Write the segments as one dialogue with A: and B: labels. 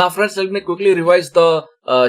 A: Now friends, let me quickly revise the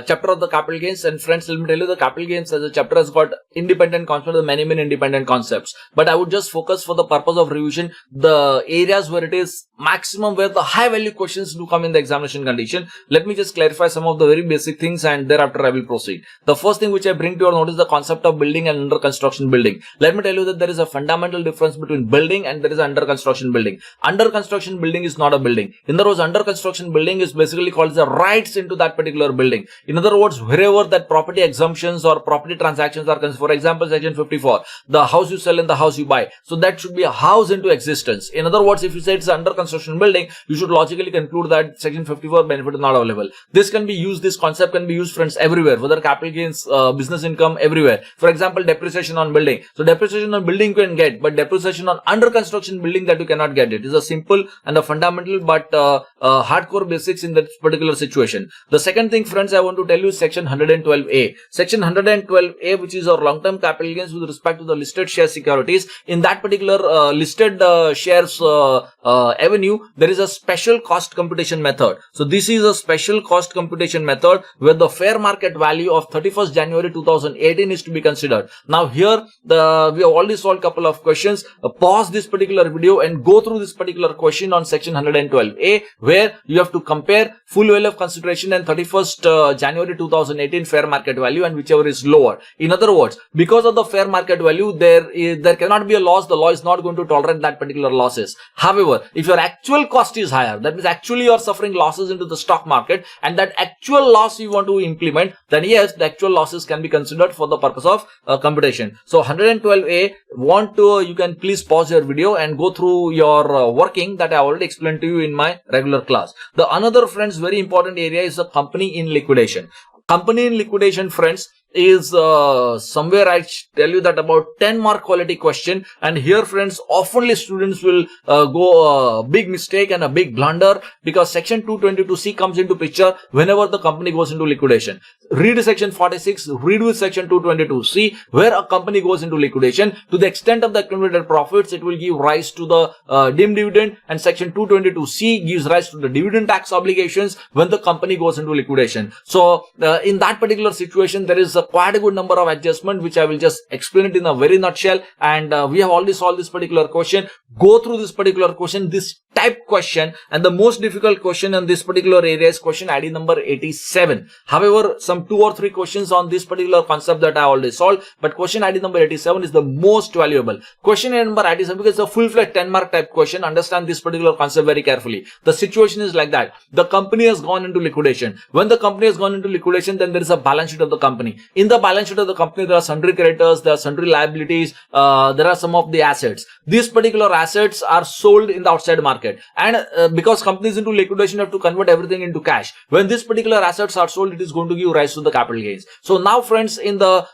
A: chapter of the capital gains. And friends, let me tell you, the capital gains as a chapter has got independent concepts, many independent concepts. But I would just focus for the purpose of revision the areas where it is maximum, where the high value questions do come in the examination condition. Let me just clarify some of the very basic things and thereafter I will proceed. The first thing which I bring to your notice is the concept of building and under construction building. Let me tell you that there is a fundamental difference between building and there is under construction building. Under construction building is not a building. In other words, under construction building is basically called the rights into that particular building. In other words, wherever that property exemptions or property transactions are concerned, for example, section 54, the house you sell and the house you buy. So that should be a house into existence. In other words, if you say it's under construction building, you should logically conclude that section 54 benefit is not available. This can be used, this concept can be used, friends, everywhere, whether capital gains, business income, everywhere. For example, depreciation on building. So depreciation on building you can get, but depreciation on under construction building, that you cannot get. It is a simple and a fundamental but hardcore basics in that particular situation. The second thing, friends, I want to tell you is section 112A. Section 112A, which is our long-term capital gains with respect to the listed share securities. In that particular listed shares avenue, there is a special cost computation method. So this is a special cost computation method where the fair market value of 31st January 2018 is to be considered. Now here, we have already solved a couple of questions. Pause this particular video and go through this particular question on section 112A, where you have to compare full value of consideration and 31st January 2018 fair market value, and whichever is lower. In other words, because of the fair market value, there cannot be a loss. The law is not going to tolerate that particular losses. However, if your actual cost is higher, that means actually you are suffering losses into the stock market, and that actual loss you want to implement, then yes, the actual losses can be considered for the purpose of computation. So 112A, you can please pause your video and go through your working that I already explained to you in my regular class. The another, friends, very important area is the company in liquidation. Company in liquidation, friends, is somewhere I tell you that about 10 mark quality question, and here, friends, oftenly students will go a big mistake and a big blunder, because section 222C comes into picture whenever the company goes into liquidation. Read section 46, read with section 222C, where a company goes into liquidation. To the extent of the accumulated profits, it will give rise to the deemed dividend, and section 222C gives rise to the dividend tax obligations when the company goes into liquidation. So in that particular situation, there is quite a good number of adjustments, which I will just explain it in a very nutshell. And we have already solved this particular question. Go through this particular question, this type question, and the most difficult question in this particular area is question ID number 87. However, some 2 or 3 questions on this particular concept that I already solved, but question ID number 87 is the most valuable. Question number 87, because it's a full-fledged 10 mark type question. Understand this particular concept very carefully. The situation is like that. The company has gone into liquidation. When the company has gone into liquidation, then there is a balance sheet of the company. In the balance sheet of the company, there are sundry creditors, there are sundry liabilities, there are some of the assets. These particular assets are sold in the outside market, and because company is into liquidation, you have to convert everything into cash. When these particular assets are sold, it is going to give rise to the capital gains. So now, friends, in the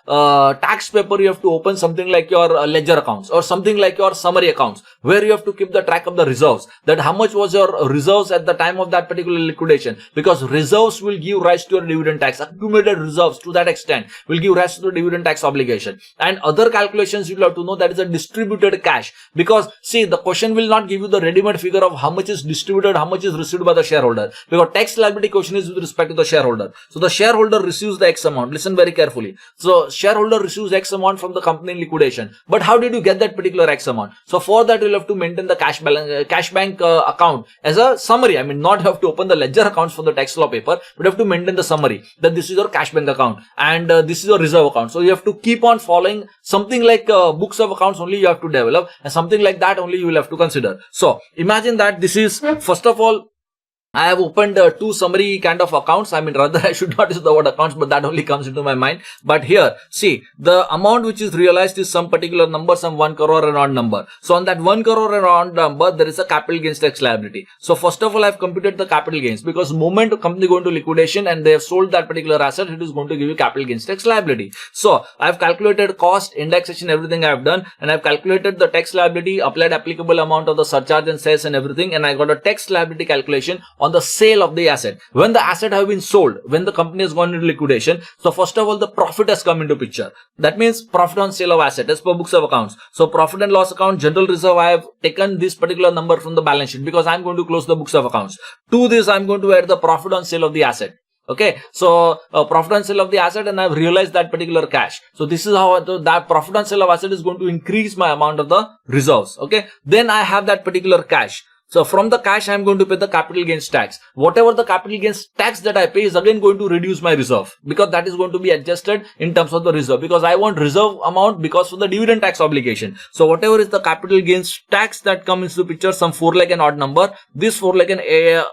A: tax paper, you have to open something like your ledger accounts or something like your summary accounts, where you have to keep the track of the reserves, that how much was your reserves at the time of that particular liquidation, because reserves will give rise to your dividend tax. Accumulated reserves to that extent will give rise to the dividend tax obligation. And other calculations you will have to know, that is a distributed cash, because see, the question will not give you the ready-made figure of how much is distributed, how much is received by the shareholder, because tax liability question is with respect to the shareholder. So the shareholder receives the X amount. Listen very carefully. So shareholder receives X amount from the company in liquidation, but how did you get that particular X amount? So for that, you'll have to maintain the cash balance, cash bank account as a summary. I mean, not have to open the ledger accounts for the tax law paper, but have to maintain the summary that this is your cash bank account and this is your reserve account. So you have to keep on following something like books of accounts only you have to develop, and something like that only you will have to consider. So imagine that this is, first of all, I have opened 2 summary kind of accounts. I mean, rather I should not use the word accounts, but that only comes into my mind. But here, see, the amount which is realized is some particular number, some 1 crore and odd number. So on that 1 crore and odd number, there is a capital gains tax liability. So first of all, I have computed the capital gains, because moment of company going to liquidation and they have sold that particular asset, it is going to give you capital gains tax liability. So I have calculated cost, indexation, everything I have done, and I have calculated the tax liability, applied applicable amount of the surcharge and cess and everything, and I got a tax liability calculation on the sale of the asset. When the asset have been sold, when the company has gone into liquidation, so first of all, the profit has come into picture. That means profit on sale of asset as per books of accounts. So profit and loss account, general reserve, I have taken this particular number from the balance sheet because I'm going to close the books of accounts. To this, I'm going to add the profit on sale of the asset. Okay, so profit on sale of the asset, and I've realized that particular cash. So this is how that profit on sale of asset is going to increase my amount of the reserves. Okay, then I have that particular cash. So from the cash, I'm going to pay the capital gains tax. Whatever the capital gains tax that I pay is again going to reduce my reserve, because that is going to be adjusted in terms of the reserve, because I want reserve amount because of the dividend tax obligation. So whatever is the capital gains tax that comes into picture, some 4 lakh an odd number, this 4 lakh an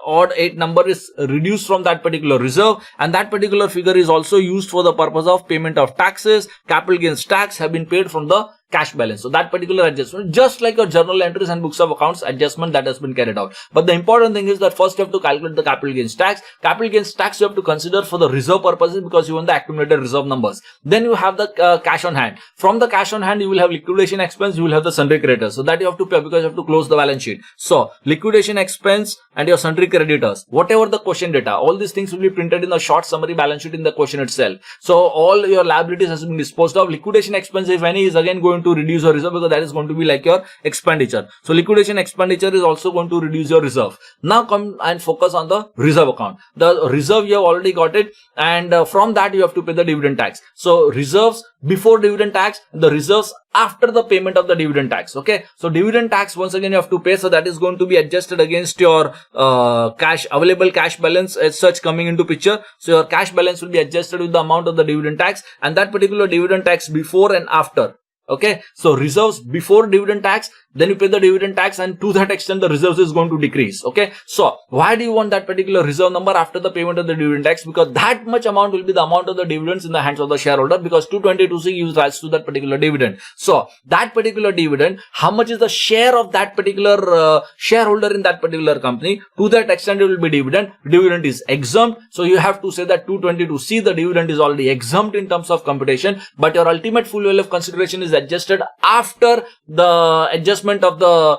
A: odd 8 number is reduced from that particular reserve, and that particular figure is also used for the purpose of payment of taxes. Capital gains tax have been paid from the cash balance. So that particular adjustment, just like your journal entries and books of accounts adjustment that has been carried out. But the important thing is that first you have to calculate the capital gains tax. Capital gains tax you have to consider for the reserve purposes, because you want the accumulated reserve numbers. Then you have the cash on hand. From the cash on hand, you will have liquidation expense, you will have the sundry creditors. So that you have to pay because you have to close the balance sheet. So liquidation expense and your sundry creditors, whatever the question data, all these things will be printed in a short summary balance sheet in the question itself. So all your liabilities has been disposed of. Liquidation expense, if any, is again going to reduce your reserve, because that is going to be like your expenditure. So liquidation expenditure is also going to reduce your reserve. Now come and focus on the reserve account. The reserve you have already got it, and from that you have to pay the dividend tax. So reserves before dividend tax, the reserves after the payment of the dividend tax. Okay, so dividend tax once again you have to pay, so that is going to be adjusted against your available cash balance as such coming into picture. So your cash balance will be adjusted with the amount of the dividend tax, and that particular dividend tax before and after. Okay, so reserves before dividend tax, then you pay the dividend tax, and to that extent the reserves is going to decrease. Okay, so why do you want that particular reserve number after the payment of the dividend tax? Because that much amount will be the amount of the dividends in the hands of the shareholder, because 222C gives rise to that particular dividend. So that particular dividend, how much is the share of that particular shareholder in that particular company? To that extent it will be dividend. Dividend is exempt, so you have to say that 222C, the dividend is already exempt in terms of computation, but your ultimate full value of consideration is adjusted after the adjustment of the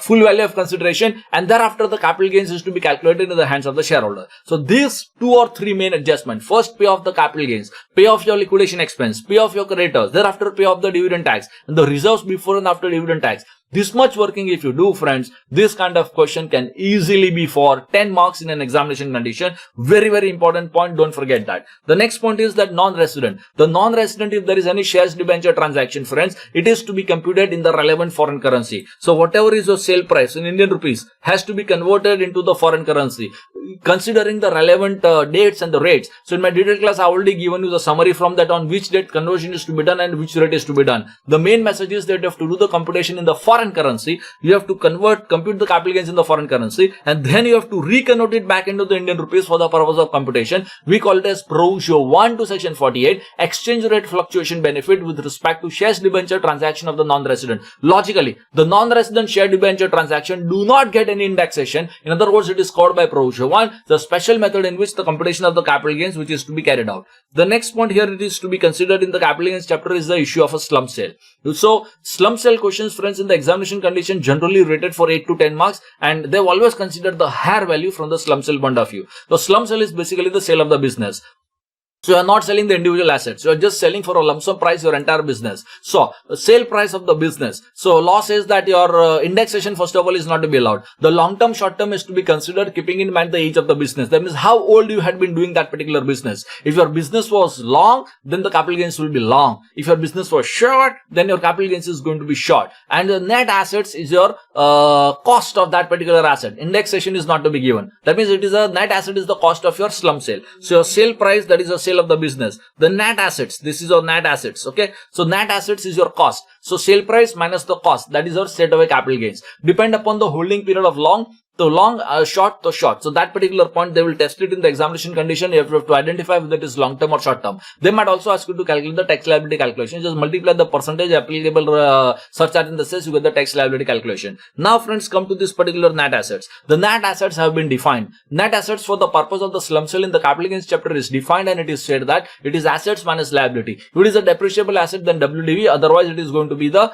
A: full value of consideration, and thereafter the capital gains is to be calculated in the hands of the shareholder. So these 2 or 3 main adjustments: first pay off the capital gains, pay off your liquidation expense, pay off your creditors, thereafter pay off the dividend tax, and the reserves before and after dividend tax. This much working if you do, friends, this kind of question can easily be for 10 marks in an examination condition. Very, very important point. Don't forget that. The next point is that non-resident. The non-resident, if there is any shares debenture transaction, friends, it is to be computed in the relevant foreign currency. So whatever is your sale price in Indian rupees has to be converted into the foreign currency, considering the relevant dates and the rates. So in my detailed class, I already given you the summary from that on which date conversion is to be done and which rate is to be done. The main message is that you have to do the computation in the foreign currency. You have to compute the capital gains in the foreign currency, and then you have to reconvert it back into the Indian rupees for the purpose of computation. We call it as Proviso 1 to section 48, exchange rate fluctuation benefit with respect to shares debenture transaction of the non-resident. Logically, the non-resident share debenture transaction do not get any indexation. In other words, it is covered by Proviso 1, the special method in which the computation of the capital gains which is to be carried out. The next point here it is to be considered in the capital gains chapter is the issue of a slump sale. So slump sale questions, friends, in the examination condition generally rated for 8 to 10 marks, and they've always considered the higher value from the slump sale point of view. The slump sale is basically the sale of the business. So you are not selling the individual assets. You are just selling for a lump sum price your entire business. So sale price of the business. So law says that your indexation first of all is not to be allowed. The long term, short term is to be considered keeping in mind the age of the business. That means how old you had been doing that particular business. If your business was long, then the capital gains will be long. If your business was short, then your capital gains is going to be short. And the net assets is your cost of that particular asset. Indexation is not to be given. That means it is a net asset is the cost of your slump sale. So your sale price, that is a sale of the business. The net assets, this is your net assets. Okay, so net assets is your cost. So sale price minus the cost, that is your set away capital gains. Depend upon the holding period of long, to long, short to short. So that particular point they will test it in the examination condition. You have to identify whether it is long term or short term. They might also ask you to calculate the tax liability calculation. Just multiply the percentage applicable surcharge in the sales, you get the tax liability calculation. Now friends, come to this particular net assets. The net assets have been defined. Net assets for the purpose of the slump sale in the capital gains chapter is defined, and it is said that it is assets minus liability. If it is a depreciable asset, then WDV, otherwise it is going to be the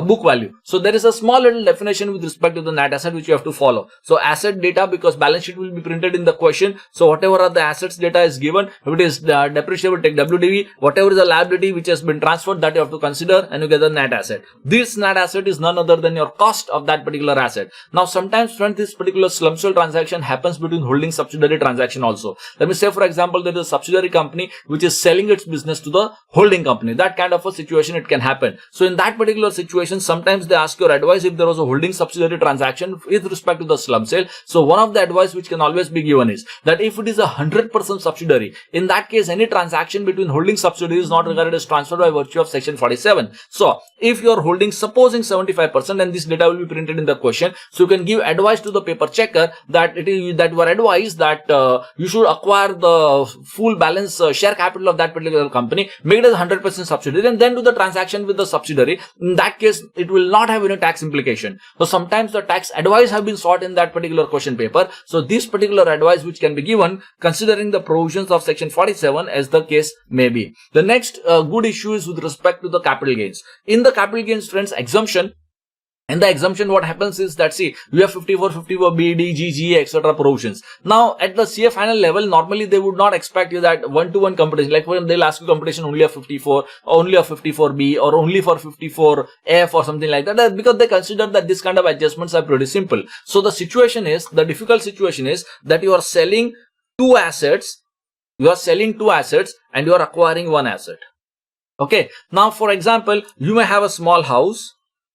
A: book value. So there is a small little definition with respect to the net asset which you have to follow. So asset data, because balance sheet will be printed in the question. So whatever are the assets data is given, if it is depreciable, take WDV. Whatever is the liability which has been transferred, that you have to consider, and you get the net asset. This net asset is none other than your cost of that particular asset. Now sometimes when this particular slump sale transaction happens between holding subsidiary transaction also. Let me say for example there is a subsidiary company which is selling its business to the holding company. That kind of a situation it can happen. So in that particular situation, sometimes they ask your advice if there was a holding subsidiary transaction with respect to the slump sale. So one of the advice which can always be given is that if it is a 100% subsidiary, in that case any transaction between holding subsidiaries is not regarded as transfer by virtue of section 47. So if you are holding supposing 75%, and this data will be printed in the question, so you can give advice to the paper checker that it is that you are advised that you should acquire the full balance share capital of that particular company, make it as 100% subsidiary, and then do the transaction with the subsidiary. In that case, it will not have any tax implication. So sometimes the tax advice have been sought in that particular question paper. So this particular advice which can be given considering the provisions of section 47 as the case may be. The next good issue is with respect to the capital gains. In the capital gains, friends, exemption. In the exemption, what happens is that, see, you have 54, 54, B, D, G, G, etc. provisions. Now, at the CA final level, normally they would not expect you that one-to-one computation, like when they'll ask you computation only of 54, only of 54B, or only for 54F or something like that, because they consider that this kind of adjustments are pretty simple. So the situation is, the difficult situation is that you are selling two assets, and you are acquiring one asset. Okay. Now, for example, you may have a small house.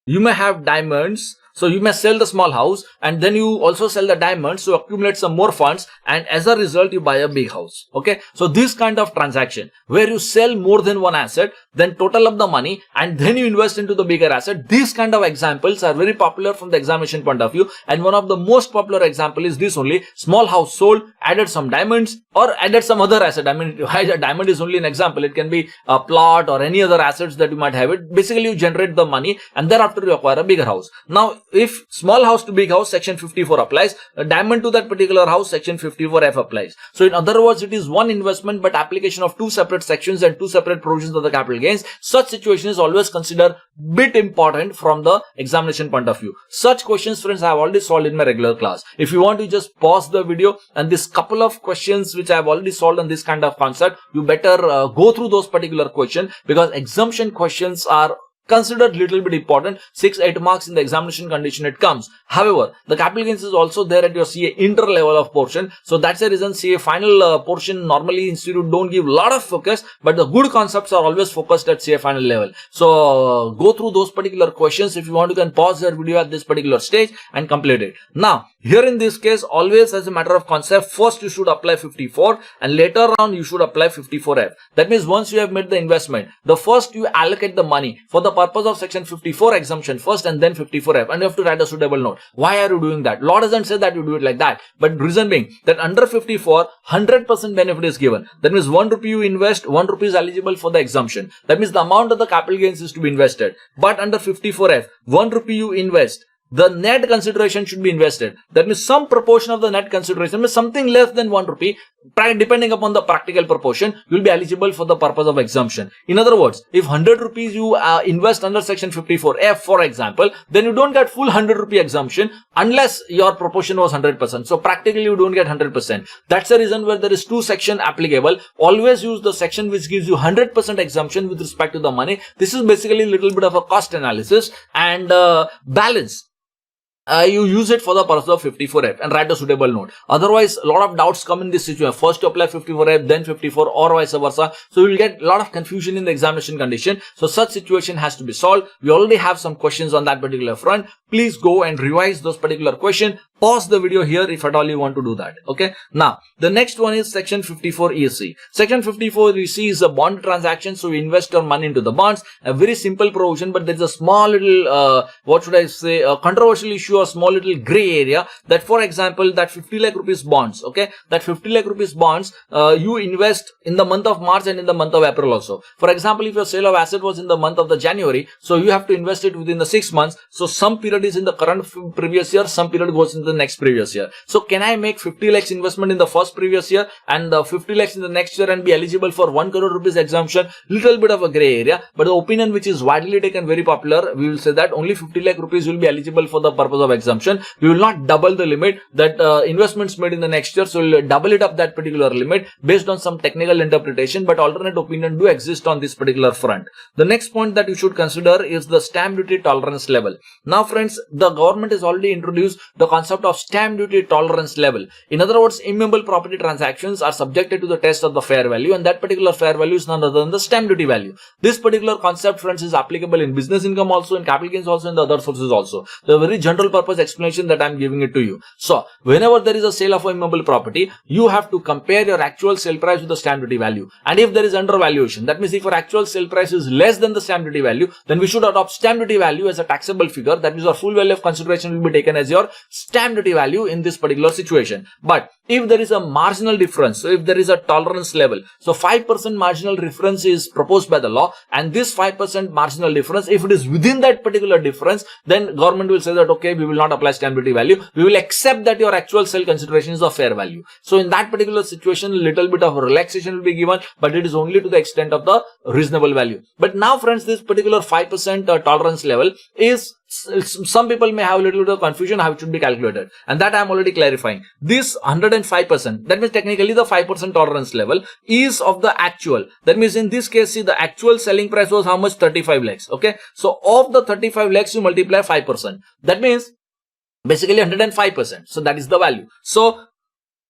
A: You may have diamonds, so you may sell the small house and then you also sell the diamonds to accumulate some more funds, and as a result you buy a big house. Okay, so this kind of transaction where you sell more than one asset, then total up the money and then you invest into the bigger asset. These kind of examples are very popular from the examination point of view, and one of the most popular example is this only: small house sold, added some diamonds or added some other asset. I mean, a diamond is only an example. It can be a plot or any other assets that you might have it. Basically you generate the money and thereafter you acquire a bigger house. Now if small house to big house, section 54 applies. A diamond to that particular house, section 54F applies. So in other words, it is one investment but application of two separate sections and two separate provisions of the capital gains. Such situation is always considered bit important from the examination point of view. Such questions, friends, I have already solved in my regular class. If you want to just pause the video and this couple of questions which I have already solved on this kind of concept, you better go through those particular questions, because exemption questions are considered little bit important. 6-8 marks in the examination condition it comes. However, the capital gains is also there at your CA inter level of portion. So that's the reason CA final portion normally institute don't give a lot of focus, but the good concepts are always focused at CA final level. So go through those particular questions. If you want, you can pause your video at this particular stage and complete it. Now, here in this case, always as a matter of concept, first you should apply 54 and later on you should apply 54F. That means once you have made the investment, the first you allocate the money for the purpose of section 54 exemption first and then 54F, and you have to write a suitable note. Why are you doing that? Law doesn't say that you do it like that, but reason being that under 54, 100% benefit is given. That means 1 rupee you invest, 1 rupee is eligible for the exemption. That means the amount of the capital gains is to be invested. But under 54F, 1 rupee you invest, the net consideration should be invested. That means some proportion of the net consideration, means something less than 1 rupee, depending upon the practical proportion, you will be eligible for the purpose of exemption. In other words, if 100 rupees you invest under section 54F, for example, then you don't get full 100 rupee exemption unless your proportion was 100%. So practically you don't get 100%. That's the reason where there is two section applicable. Always use the section which gives you 100% exemption with respect to the money. This is basically a little bit of a cost analysis and balance. You use it for the purpose of 54F and write a suitable note. Otherwise, a lot of doubts come in this situation. First you apply 54F, then 54, or vice versa. So you will get a lot of confusion in the examination condition. So such situation has to be solved. We already have some questions on that particular front. Please go and revise those particular questions. Pause the video here if at all you want to do that. Okay. Now, the next one is section 54 EC. Section 54 EC is a bond transaction. So you invest your money into the bonds. A very simple provision, but there's a small little, what should I say, a controversial issue, a small little gray area, that for example, that 50 lakh rupees bonds, okay, that 50 lakh rupees bonds, you invest in the month of March and in the month of April also. For example, if your sale of asset was in the month of the January, so you have to invest it within the 6 months. So some period is in the current previous year, some period goes in the next previous year. So can I make 50 lakhs investment in the first previous year and the 50 lakhs in the next year and be eligible for 1 crore rupees exemption? Little bit of a gray area, but the opinion which is widely taken, very popular, we will say that only 50 lakh rupees will be eligible for the purpose of exemption. We will not double the limit that investments made in the next year, so we'll double it up that particular limit based on some technical interpretation, but alternate opinion do exist on this particular front. The next point that you should consider is the stamp duty tolerance level. Now friends, the government has already introduced the concept of stamp duty tolerance level. In other words, immovable property transactions are subjected to the test of the fair value, and that particular fair value is none other than the stamp duty value. This particular concept, friends, is applicable in business income also, in capital gains also, in the other sources also. The very general purpose explanation that I am giving it to you. So whenever there is a sale of a immovable property, you have to compare your actual sale price with the stamp duty value. And if there is undervaluation, that means if your actual sale price is less than the stamp duty value, then we should adopt stamp duty value as a taxable figure. That means our full value of consideration will be taken as your stamp duty value in this particular situation. But if there is a marginal difference, so if there is a tolerance level, so 5% marginal difference is proposed by the law, and this 5% marginal difference, if it is within that particular difference, then government will say that okay, we will not apply stamp duty value, we will accept that your actual sale consideration is of fair value. So in that particular situation, a little bit of relaxation will be given, but it is only to the extent of the reasonable value. But now friends, this particular 5% tolerance level is, some people may have a little bit of confusion how it should be calculated, and that I am already clarifying. This 105%, that means technically the 5% tolerance level is of the actual. That means in this case, see, the actual selling price was how much? 35 lakhs. Okay, so of the 35 lakhs you multiply 5%. That means basically 105%. So that is the value. So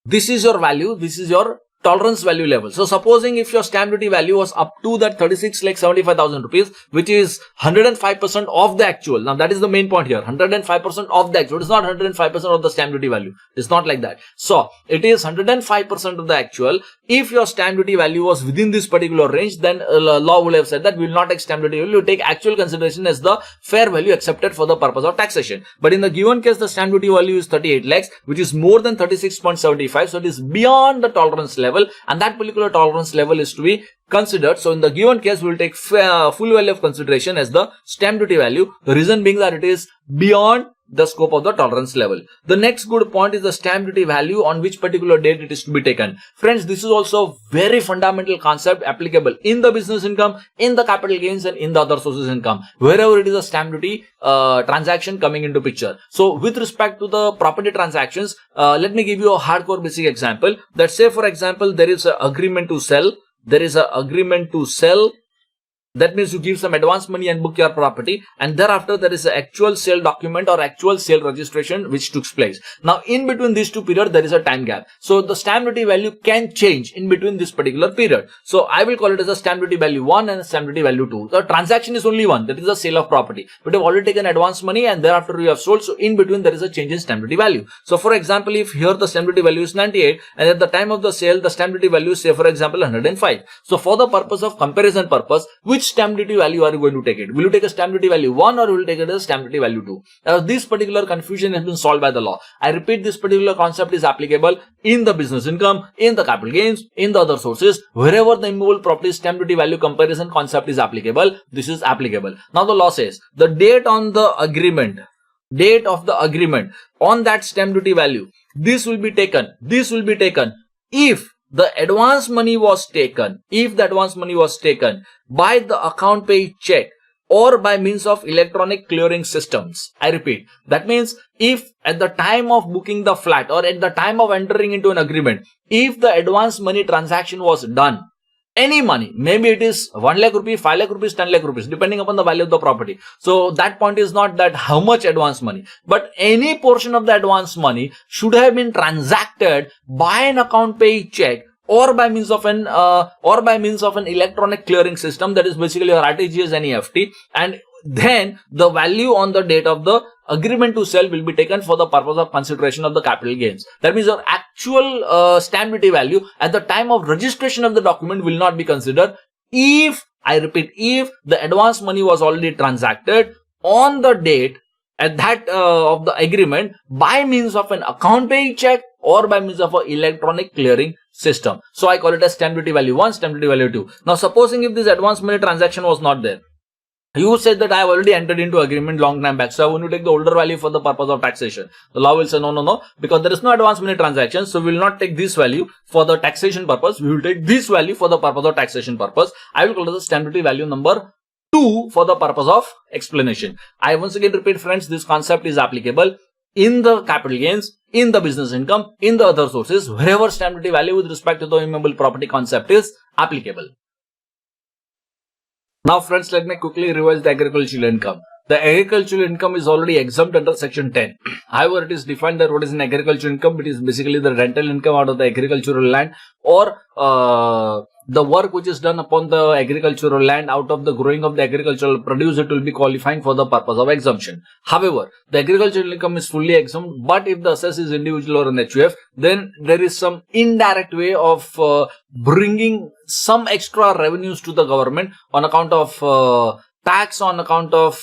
A: this is your value. This is your tolerance value level. So supposing if your stamp duty value was up to that 36,75,000 rupees, which is 105% of the actual. Now that is the main point here. 105% of the actual. It is not 105% of the stamp duty value. It's not like that. So it is 105% of the actual. If your stamp duty value was within this particular range, then law would have said that we will not take stamp duty value. We will take actual consideration as the fair value accepted for the purpose of taxation. But in the given case, the stamp duty value is 38 lakhs, which is more than 36.75. So it is beyond the tolerance level, and that particular tolerance level is to be considered. So in the given case, we will take full value of consideration as the stamp duty value. The reason being that it is beyond the scope of the tolerance level. The next good point is the stamp duty value on which particular date it is to be taken. Friends, this is also very fundamental concept applicable in the business income, in the capital gains, and in the other sources income, wherever it is a stamp duty transaction coming into picture. So with respect to the property transactions, let me give you a hardcore basic example. That say for example, there is an agreement to sell. There is an agreement to sell. That means you give some advance money and book your property, and thereafter there is an actual sale document or actual sale registration which took place. Now in between these two periods there is a time gap, so the stamp duty value can change in between this particular period. So I will call it as a stamp duty value 1 and a stamp duty value 2. The transaction is only one, that is the sale of property, but you have already taken advance money and thereafter you have sold, so in between there is a change in stamp duty value. So for example, if here the stamp duty value is 98 and at the time of the sale the stamp duty value is, say for example, 105. So for the purpose of comparison purpose, which stamp duty value are you going to take it? Will you take a stamp duty value 1 or will you take it as stamp duty value 2? This particular confusion has been solved by the law. I repeat, this particular concept is applicable in the business income, in the capital gains, in the other sources, wherever the immovable property stamp duty value comparison concept is applicable, this is applicable. Now the law says the date on the agreement, date of the agreement on that stamp duty value, this will be taken if the advance money was taken, by the account pay check or by means of electronic clearing systems. I repeat, that means if at the time of booking the flat or at the time of entering into an agreement, if the advance money transaction was done, any money, maybe it is 1 lakh rupees, 5 lakh rupees, 10 lakh rupees, depending upon the value of the property. So that point is not that how much advance money, but any portion of the advance money should have been transacted by an account pay check or by means of an electronic clearing system, that is basically your RTGS and EFT, and then the value on the date of the agreement to sell will be taken for the purpose of consideration of the capital gains. That means your actual stamp duty value at the time of registration of the document will not be considered if, I repeat, if the advance money was already transacted on the date at that of the agreement by means of an account pay check or by means of an electronic clearing system. So I call it as stamp duty value 1, stamp duty value 2. Now supposing if this advance money transaction was not there, You said that I have already entered into agreement long time back, so I want to take the older value for the purpose of taxation. The law will say no, because there is no advance money transaction, so we will not take this value for the taxation purpose. We will take this value for the purpose of taxation purpose. I will call it the stamp duty value number 2 for the purpose of explanation. I once again repeat, friends, this concept is applicable in the capital gains, in the business income, in the other sources, wherever stamp duty value with respect to the immovable property concept is applicable. Now friends, let me quickly revise the agricultural income. The agricultural income is already exempt under section 10. However, it is defined that what is an agricultural income. It is basically the rental income out of the agricultural land, or the work which is done upon the agricultural land out of the growing of the agricultural produce. It will be qualifying for the purpose of exemption. However, the agricultural income is fully exempt, but if the assess is individual or an HUF, then there is some indirect way of bringing some extra revenues to the government on account of tax, on account of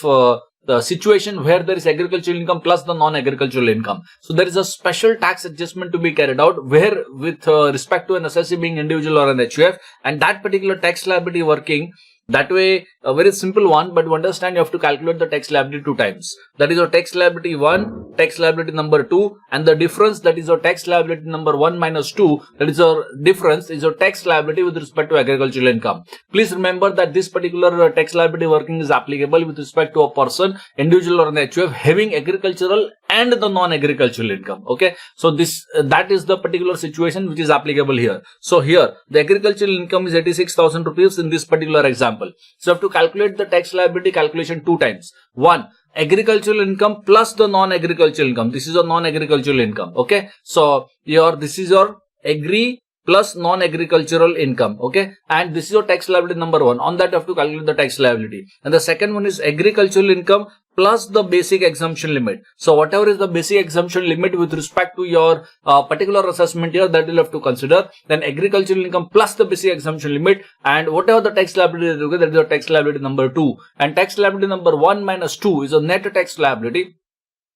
A: the situation where there is agricultural income plus the non-agricultural income. So there is a special tax adjustment to be carried out where with respect to an assessee being individual or an HUF, and that particular tax liability working that way, a very simple one, but to understand you have to calculate the tax liability 2 times. That is your tax liability 1, tax liability number 2, and the difference, that is your tax liability number 1 minus 2, that is your difference, is your tax liability with respect to agricultural income. Please remember that this particular tax liability working is applicable with respect to a person, individual or an HUF, having agricultural and the non-agricultural income. Okay, so that is the particular situation which is applicable here. So here the agricultural income is 86,000 rupees in this particular example. So you have to calculate the tax liability calculation 2 times. 1, agricultural income plus the non-agricultural income. This is a non-agricultural income. Okay, so this is your agri plus non-agricultural income. Okay, and this is your tax liability number 1. On that you have to calculate the tax liability. And the second one is agricultural income plus the basic exemption limit. So whatever is the basic exemption limit with respect to your particular assessment here, that you'll have to consider. Then agricultural income plus the basic exemption limit, and whatever the tax liability is, that is your tax liability number 2. And tax liability number 1 minus 2 is a net tax liability.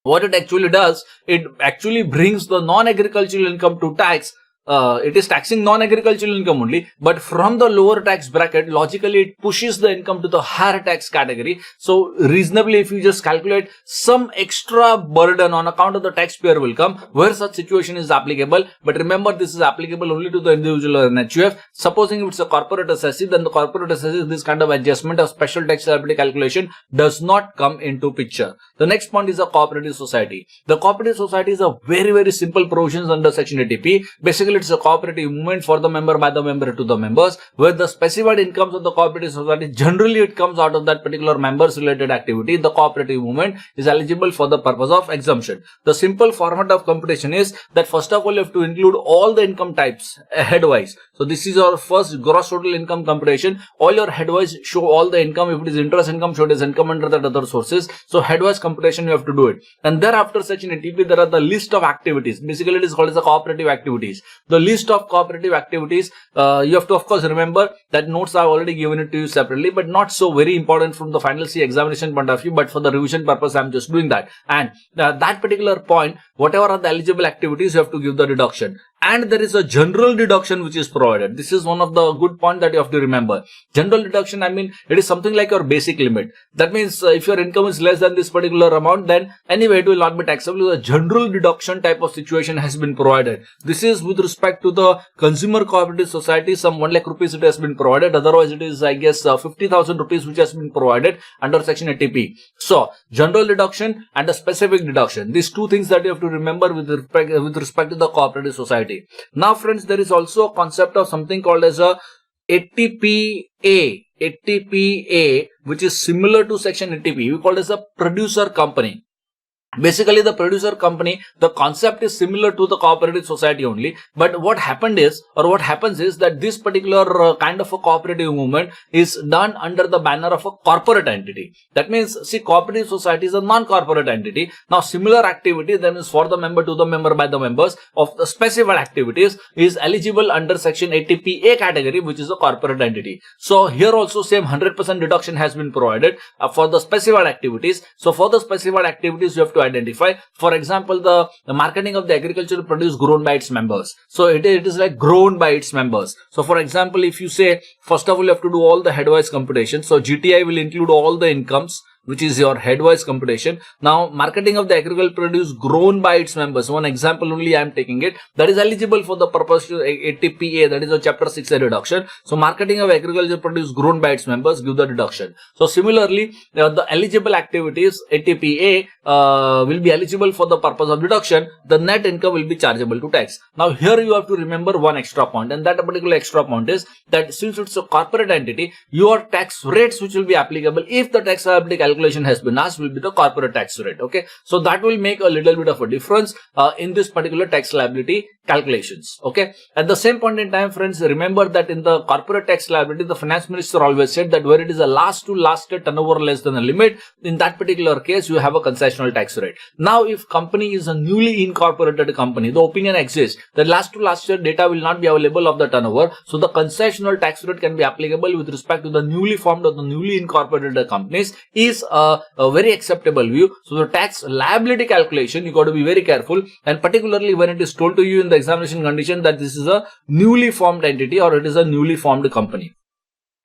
A: What it actually does, it actually brings the non-agricultural income to tax. It is taxing non-agricultural income only, but from the lower tax bracket, logically it pushes the income to the higher tax category. So reasonably, if you just calculate, some extra burden on account of the taxpayer will come where such situation is applicable. But remember, this is applicable only to the individual or an HUF. Supposing it's a corporate assessee, then the corporate assessee, this kind of adjustment of special tax liability calculation does not come into picture. The next point is a cooperative society. The cooperative society is a very, very simple provisions under section 80P. Basically, it's a cooperative movement for the member, by the member, to the members, where the specified incomes of the cooperative society, generally it comes out of that particular members related activity. The cooperative movement is eligible for the purpose of exemption. The simple format of computation is that first of all you have to include all the income types headwise. So this is our first gross total income computation. All your headwise show all the income. If it is interest income, show it as income under that other sources. So headwise computation you have to do it. And thereafter section 80P, there are the list of activities. Basically it is called as the cooperative activities. The list of cooperative activities, you have to of course remember that notes I have already given it to you separately, but not so very important from the final C examination point of view, but for the revision purpose I am just doing that. And that particular point, whatever are the eligible activities, you have to give the deduction. And there is a general deduction which is provided. This is one of the good points that you have to remember. General deduction, I mean, it is something like your basic limit. That means if your income is less than this particular amount, then anyway it will not be taxable. The general deduction type of situation has been provided. This is with respect to the consumer cooperative society, some 1 lakh rupees it has been provided. Otherwise it is, I guess, 50,000 rupees which has been provided under section 80P. So general deduction and a specific deduction. These two things that you have to remember with respect to the cooperative society. Now friends, there is also a concept of something called as a 80PA, which is similar to section 80P. We call it as a producer company. Basically, the producer company, the concept is similar to the cooperative society only. But what happened is, or what happens is that this particular kind of a cooperative movement is done under the banner of a corporate entity. That means, see, cooperative society is a non-corporate entity. Now, similar activity then is for the member, to the member, by the members of the specified activities is eligible under section 80PA category, which is a corporate entity. So here also same 100% deduction has been provided for the specified activities. So for the specified activities, you have to identify. For example, the marketing of the agricultural produce grown by its members. So it is like grown by its members. So for example, if you say, first of all, you have to do all the headwise computation. So GTI will include all the incomes, which is your headwise computation. Now, marketing of the agricultural produce grown by its members. One example only I am taking it. That is eligible for the purpose of ATPA, that is a chapter 6 deduction. So, marketing of agricultural produce grown by its members, give the deduction. So, similarly, the eligible activities, ATPA, will be eligible for the purpose of deduction. The net income will be chargeable to tax. Now, here you have to remember one extra point, and that particular extra point is that since it's a corporate entity, your tax rates which will be applicable if the tax liability calculation has been asked will be the corporate tax rate. Okay, so that will make a little bit of a difference in this particular tax liability calculations. Okay, at the same point in time, friends, remember that in the corporate tax liability, the finance minister always said that where it is a last to last year turnover less than a limit, in that particular case you have a concessional tax rate. Now, if company is a newly incorporated company, the opinion exists that last to last year data will not be available of the turnover, so the concessional tax rate can be applicable with respect to the newly formed or the newly incorporated companies is a very acceptable view. So the tax liability calculation, you got to be very careful, and particularly when it is told to you in the examination condition that this is a newly formed entity or it is a newly formed company.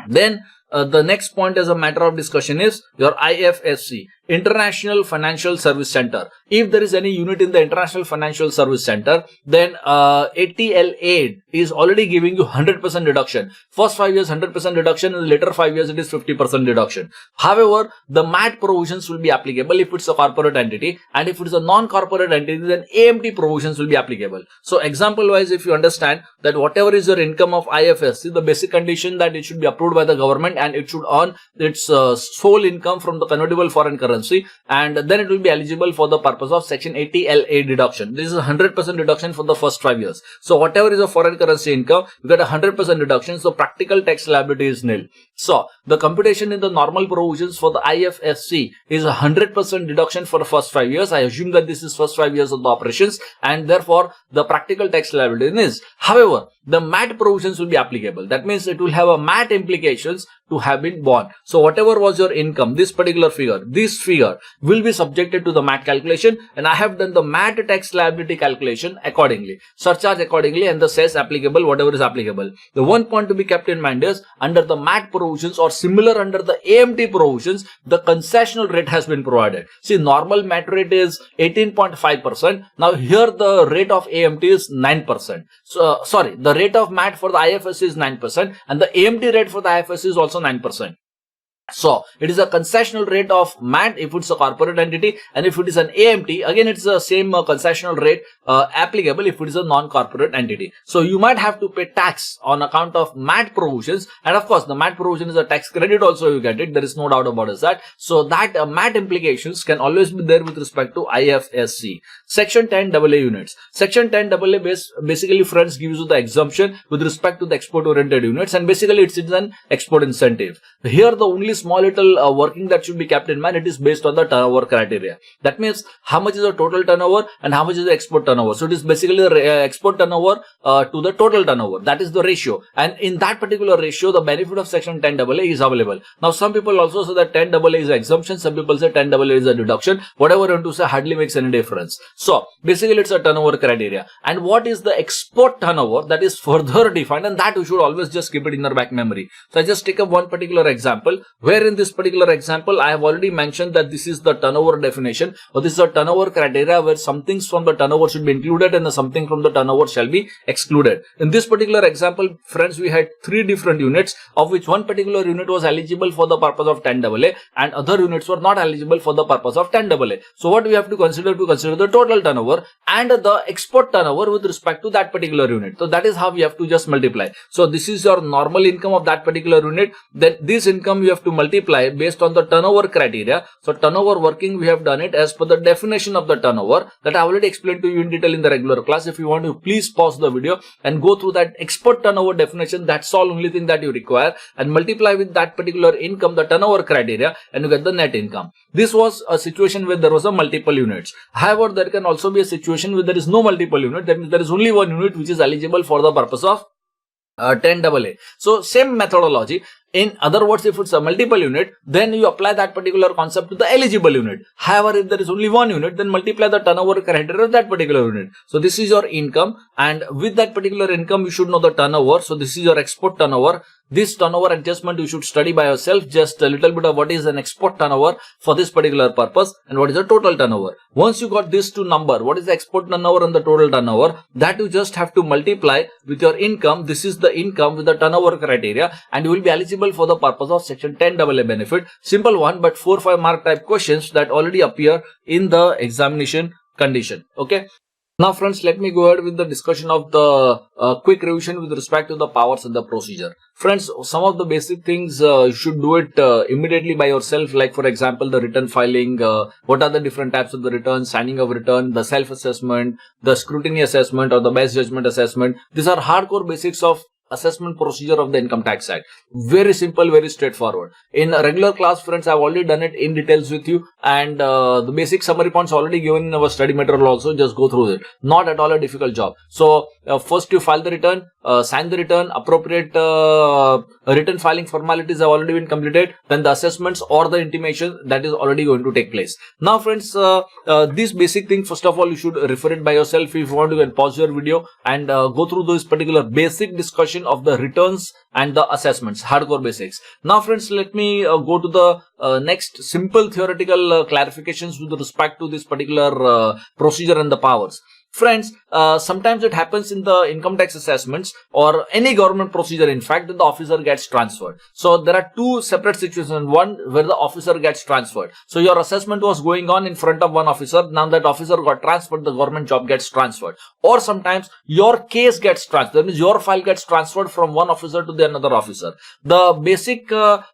A: Then the next point as a matter of discussion is your IFSC, International Financial Service Center. If there is any unit in the International Financial Service Center, then ATLA is already giving you 100% deduction. First 5 years 100% deduction, and later 5 years it is 50% deduction. However, the MAT provisions will be applicable if it's a corporate entity, and if it is a non-corporate entity, then AMT provisions will be applicable. So example wise, if you understand that whatever is your income of IFSC, the basic condition that it should be approved by the government and it should earn its sole income from the convertible foreign currency, and then it will be eligible for the purpose of section 80LA deduction. This is 100% deduction for the first 5 years. So whatever is a foreign currency income, you get 100% deduction. So practical tax liability is nil. So the computation in the normal provisions for the IFSC is 100% deduction for the first 5 years. I assume that this is first 5 years of the operations, and therefore the practical tax liability is. However, the MAT provisions will be applicable. That means it will have a MAT implications to have been born. So whatever was your income, this particular figure, this figure will be subjected to the MAT calculation, and I have done the MAT tax liability calculation accordingly, surcharge accordingly, and the cess applicable, whatever is applicable. The one point to be kept in mind is under the MAT provisions or similar under the AMT provisions, the concessional rate has been provided. See, normal MAT rate is 18.5%. Now here the rate of AMT is 9%. So sorry, the rate of MAT for the IFSC is 9%, and the AMT rate for the IFSC is also 9%. So it is a concessional rate of MAT if it's a corporate entity, and if it is an AMT, again it's the same concessional rate applicable if it is a non-corporate entity. So you might have to pay tax on account of MAT provisions, and of course the MAT provision is a tax credit also, you get it, there is no doubt about that. So that MAT implications can always be there with respect to IFSC. Section 10 AA units. Section 10 AA basically, friends, gives you the exemption with respect to the export oriented units, and basically it's an export incentive. Here the only small little working that should be kept in mind, it is based on the turnover criteria. That means how much is the total turnover and how much is the export turnover. So it is basically the export turnover to the total turnover. That is the ratio, and in that particular ratio the benefit of section 10 AA is available. Now some people also say that 10 AA is an exemption, some people say 10 AA is a deduction. Whatever you want to say hardly makes any difference. So basically it's a turnover criteria, and what is the export turnover, that is further defined, and that you should always just keep it in your back memory. So I just take up one particular example, where in this particular example I have already mentioned that this is the turnover definition, or this is a turnover criteria where some things from the turnover should be included and something from the turnover shall be excluded. In this particular example, friends, we had 3 different units, of which one particular unit was eligible for the purpose of 10 AA and other units were not eligible for the purpose of 10 AA. So what we have to consider the total turnover and the export turnover with respect to that particular unit. So that is how we have to just multiply. So this is your normal income of that particular unit, then this income you have to multiply based on the turnover criteria. So turnover working, we have done it as per the definition of the turnover that I already explained to you in detail in the regular class. If you want to, please pause the video and go through that export turnover definition. That's all only thing that you require, and multiply with that particular income the turnover criteria, and you get the net income. This was a situation where there was a multiple units. However, there can also be a situation where there is no multiple unit. That means there is only one unit which is eligible for the purpose of 10 AA. So same methodology. In other words, if it's a multiple unit, then you apply that particular concept to the eligible unit. However, if there is only one unit, then multiply the turnover criteria of that particular unit. So this is your income, and with that particular income, you should know the turnover. So this is your export turnover. This turnover adjustment you should study by yourself, just a little bit of what is an export turnover for this particular purpose and what is the total turnover. Once you got these two number, what is the export turnover and the total turnover, that you just have to multiply with your income. This is the income with the turnover criteria, and you will be eligible for the purpose of section 10 AA benefit. Simple one, but 4-5 mark type questions that already appear in the examination condition. Okay. Now friends, let me go ahead with the discussion of the quick revision with respect to the powers and the procedure. Friends, some of the basic things you should do it immediately by yourself, like for example the return filing, what are the different types of the return, signing of return, the self-assessment, the scrutiny assessment or the best judgment assessment. These are hardcore basics of assessment procedure of the income tax act. Very simple, very straightforward. In a regular class, friends, I've already done it in details with you, and the basic summary points already given in our study material also. Just go through it. Not at all a difficult job. So first you file the return, sign the return, appropriate return filing formalities have already been completed. Then the assessments or the intimation that is already going to take place. Now friends, this basic thing, first of all, you should refer it by yourself. If you want, you can pause your video and go through this particular basic discussion of the returns and the assessments, hardcore basics. Now friends, let me go to the next simple theoretical clarifications with respect to this particular procedure and the powers. Friends, sometimes it happens in the income tax assessments or any government procedure, in fact, that the officer gets transferred. So there are two separate situations. One where the officer gets transferred. So your assessment was going on in front of one officer. Now that officer got transferred, the government job gets transferred. Or sometimes your case gets transferred. That means your file gets transferred from one officer to the another officer. The basic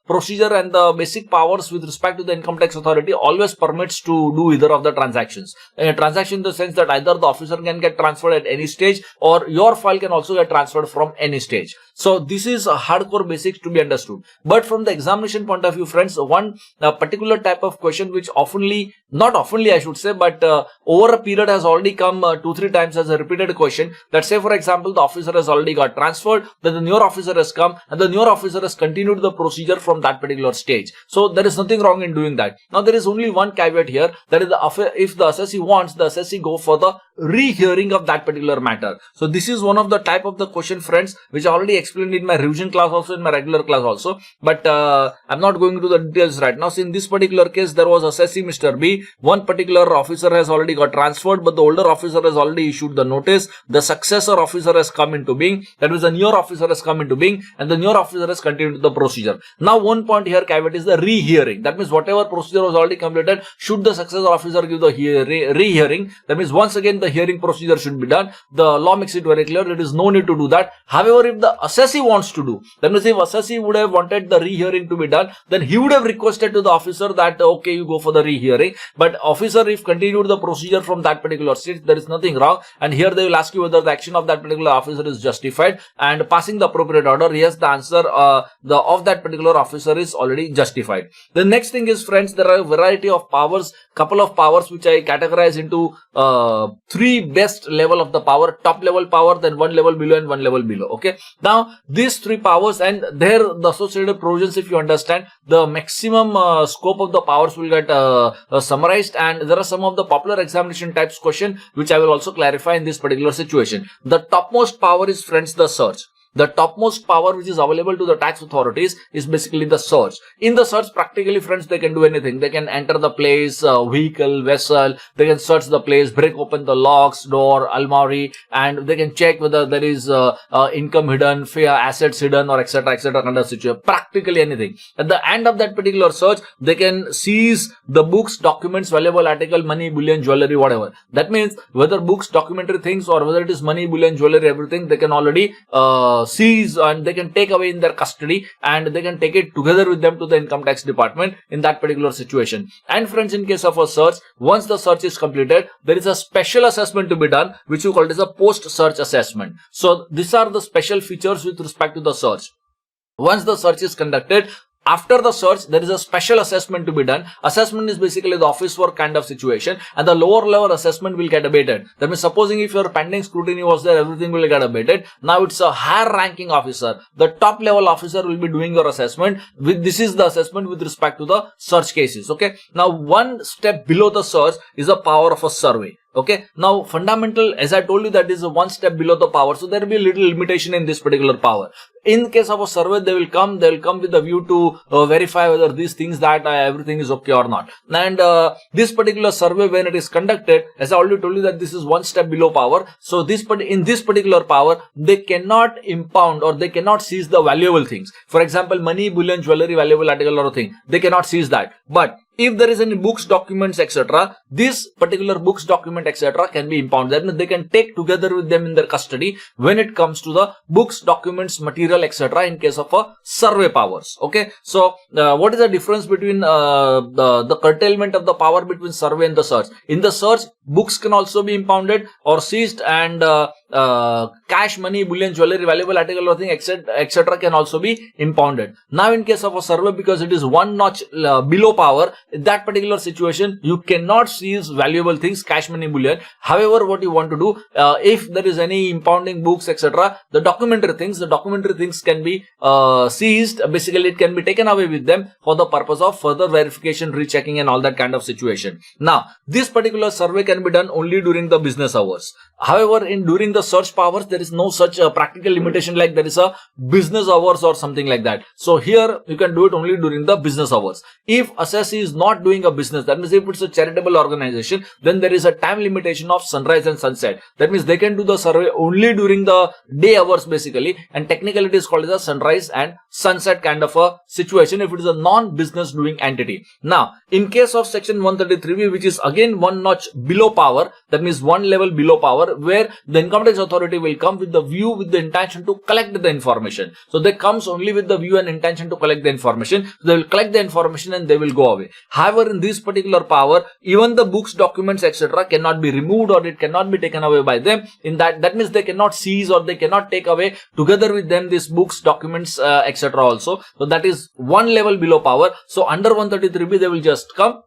A: procedure and the basic powers with respect to the income tax authority always permits to do either of the transactions. A transaction in the sense that either the officer can get transferred at any stage or your file can also get transferred from any stage. So this is a hardcore basics to be understood. But from the examination point of view, friends, one particular type of question which not oftenly I should say, but over a period has already come 2-3 times as a repeated question. That say for example, the officer has already got transferred, then the newer officer has come and the newer officer has continued the procedure from that particular stage. So there is nothing wrong in doing that. Now there is only one caveat here, that is if the assessee wants, the assessee go for the rehearing of that particular matter. So this is one of the type of the question, friends, which I already explained in my revision class also, in my regular class also, but I'm not going into the details right now. So in this particular case, there was assessee Mr. B. One particular officer has already got transferred, but the older officer has already issued the notice. The successor officer has come into being, that means the newer officer has come into being, and the newer officer has continued the procedure. Now one point here, caveat, is the rehearing. That means whatever procedure was already completed, should the successor officer give the rehearing, that means once again the hearing procedure should be done. The law makes it very clear, there is no need to do that. However, if the assessee wants to do, that means if assessee would have wanted the rehearing to be done, then he would have requested to the officer that okay, you go for the rehearing. But officer, if continued the procedure from that particular stage, there is nothing wrong, and here they will ask you whether the action of that particular officer is justified, and passing the appropriate order, yes, the answer of that particular officer is already justified. The next thing is, friends, there are a variety of powers, couple of powers which I categorize into 3 best level of the power, top level power, then one level below and one level below. Okay, now these 3 powers and their the associated provisions, if you understand, the maximum scope of the powers will get summarized, and there are some of the popular examination types question which I will also clarify in this particular situation. The topmost power is, friends, the search. The topmost power which is available to the tax authorities is basically the search. In the search, practically, friends, they can do anything. They can enter the place, vehicle, vessel, they can search the place, break open the locks, door, almari, and they can check whether there is income hidden, assets hidden, or etc. kind of situation. Practically anything. At the end of that particular search, they can seize the books, documents, valuable article, money, bullion, jewelry, whatever. That means whether books, documentary things, or whether it is money, bullion, jewelry, everything, they can already seize and they can take away in their custody, and they can take it together with them to the income tax department in that particular situation. And friends, in case of a search, once the search is completed, there is a special assessment to be done, which you call as a post-search assessment. So these are the special features with respect to the search. Once the search is conducted, after the search, there is a special assessment to be done. Assessment is basically the office work kind of situation, and the lower level assessment will get abated. That means supposing if your pending scrutiny was there, everything will get abated. Now it's a higher ranking officer. The top level officer will be doing your assessment. This is the assessment with respect to the search cases. Okay. Now one step below the search is the power of a survey. Okay. Now fundamental, as I told you, that is one step below the power. So there will be a little limitation in this particular power. In case of a survey, they will come with a view to verify whether these things that everything is okay or not. And this particular survey, when it is conducted, as I already told you, that this is one step below power. So in this particular power, they cannot impound or they cannot seize the valuable things. For example, money, bullion, jewelry, valuable article or thing. They cannot seize that. But if there is any books, documents, etc., this particular books, document, etc. can be impounded. That means they can take together with them in their custody when it comes to the books, documents, material, etc. in case of a survey powers. Okay. So what is the difference between the curtailment of the power between survey and the search? In the search, books can also be impounded or seized, and cash, money, bullion, jewelry, valuable article or thing, etc. can also be impounded. Now in case of a survey, because it is one notch below power, in that particular situation, you cannot seize valuable things, cash, money, bullion. However, what you want to do, if there is any impounding books, etc., the documentary things can be seized. Basically, it can be taken away with them for the purpose of further verification, rechecking and all that kind of situation. Now, this particular survey can be done only during the business hours. However, during the search powers, there is no such practical limitation like there is a business hours or something like that. So here you can do it only during the business hours. If assessee is not doing a business, that means if it's a charitable organization, then there is a time limitation of sunrise and sunset. That means they can do the survey only during the day hours basically, and technically it is called as a sunrise and sunset kind of a situation if it is a non-business doing entity. Now, in case of section 133B, which is again one notch below power, that means one level below power, where the income tax authority will come with the view, with the intention to collect the information. So they comes only with the view and intention to collect the information. So they will collect the information and they will go away. However, in this particular power, even the books, documents, etc. cannot be removed or it cannot be taken away by them. In that means they cannot seize or they cannot take away together with them these books, documents, etc. also. So that is one level below power. So under 133B, they will just come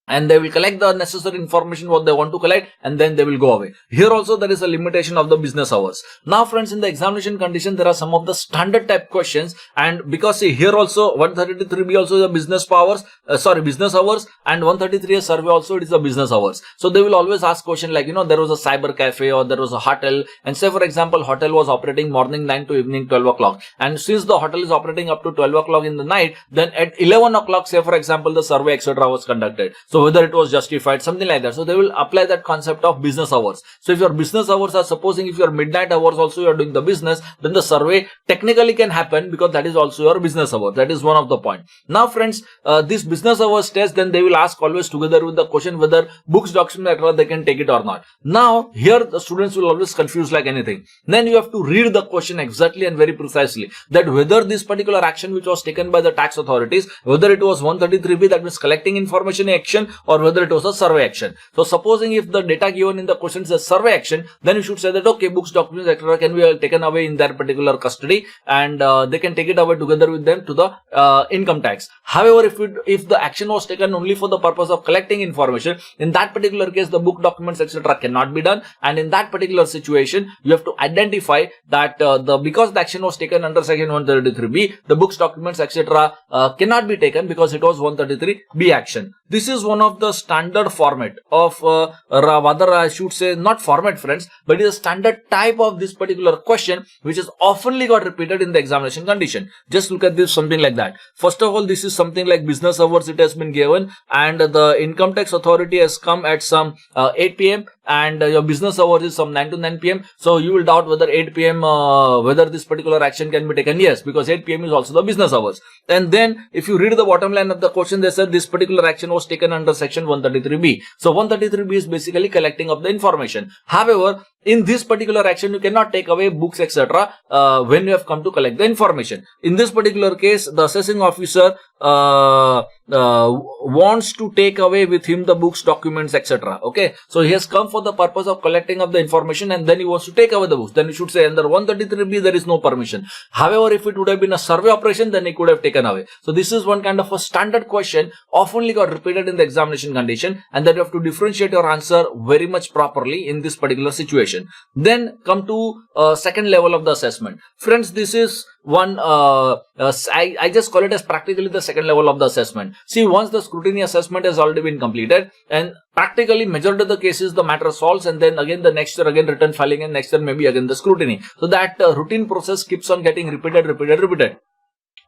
A: and they will collect the necessary information what they want to collect, and then they will go away. Here also there is a limitation of the business hours. Now friends, in the examination condition, there are some of the standard type questions, and because see here also 133B also is a business hours, and 133A survey also it is a business hours. So they will always ask question like, there was a cyber cafe or there was a hotel, and say for example hotel was operating morning 9 to evening 12 o'clock, and since the hotel is operating up to 12 o'clock in the night, then at 11 o'clock say for example the survey etc. was conducted. So whether it was justified, something like that. So they will apply that concept of business hours. So if your business hours are, supposing if your midnight hours also you are doing the business, then the survey technically can happen because that is also your business hour. That is one of the point. Now friends, this business hours test, then they will ask always together with the question whether books, documents, etc. they can take it or not. Now here the students will always confuse like anything. Then you have to read the question exactly and very precisely, that whether this particular action which was taken by the tax authorities, whether it was 133B, that means collecting information action, or whether it was a survey action. So supposing if the data given in the question is a survey action, then you should say that okay, books, documents, etc. can be taken away in their particular custody, and they can take it away together with them to the income tax. However, if the action was taken only for the purpose of collecting information, in that particular case the book, documents, etc. cannot be done, and in that particular situation you have to identify that because the action was taken under section 133B, the books, documents, etc. cannot be taken because it was 133B action. This is one of the standard format of rather I should say not format friends, but it is a standard type of this particular question which is oftenly got repeated in the examination condition. Just look at this, something like that. First of all, this is something like business hours it has been given, and the income tax authority has come at some 8 p.m. and your business hours is some 9 to 9 p.m. So you will doubt whether 8 p.m. Whether this particular action can be taken. Yes, because 8 p.m. is also the business hours. And then if you read the bottom line of the question, they said this particular action was taken under section 133B. So 133B is basically collecting of the information. However, in this particular action, you cannot take away books, etc. When you have come to collect the information. In this particular case, the assessing officer wants to take away with him the books, documents, etc. Okay, so he has come for the purpose of collecting of the information, and then he wants to take away the books. Then you should say under 133B there is no permission. However, if it would have been a survey operation, then he could have taken away. So this is one kind of a standard question, oftenly got repeated in the examination condition, and that you have to differentiate your answer very much properly in this particular situation. Then come to second level of the assessment. Friends, this is one, I just call it as practically the second level of the assessment. See, once the scrutiny assessment has already been completed, and practically majority of the cases the matter solves, and then again the next year again return filing, and next year maybe again the scrutiny. So that routine process keeps on getting repeated.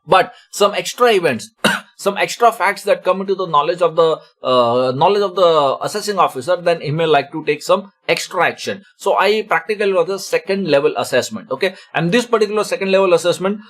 A: But some extra events, some extra facts that come into the knowledge of the assessing officer, then he may like to take some extra action. So I practically was the second level assessment. Okay, and this particular second level assessment,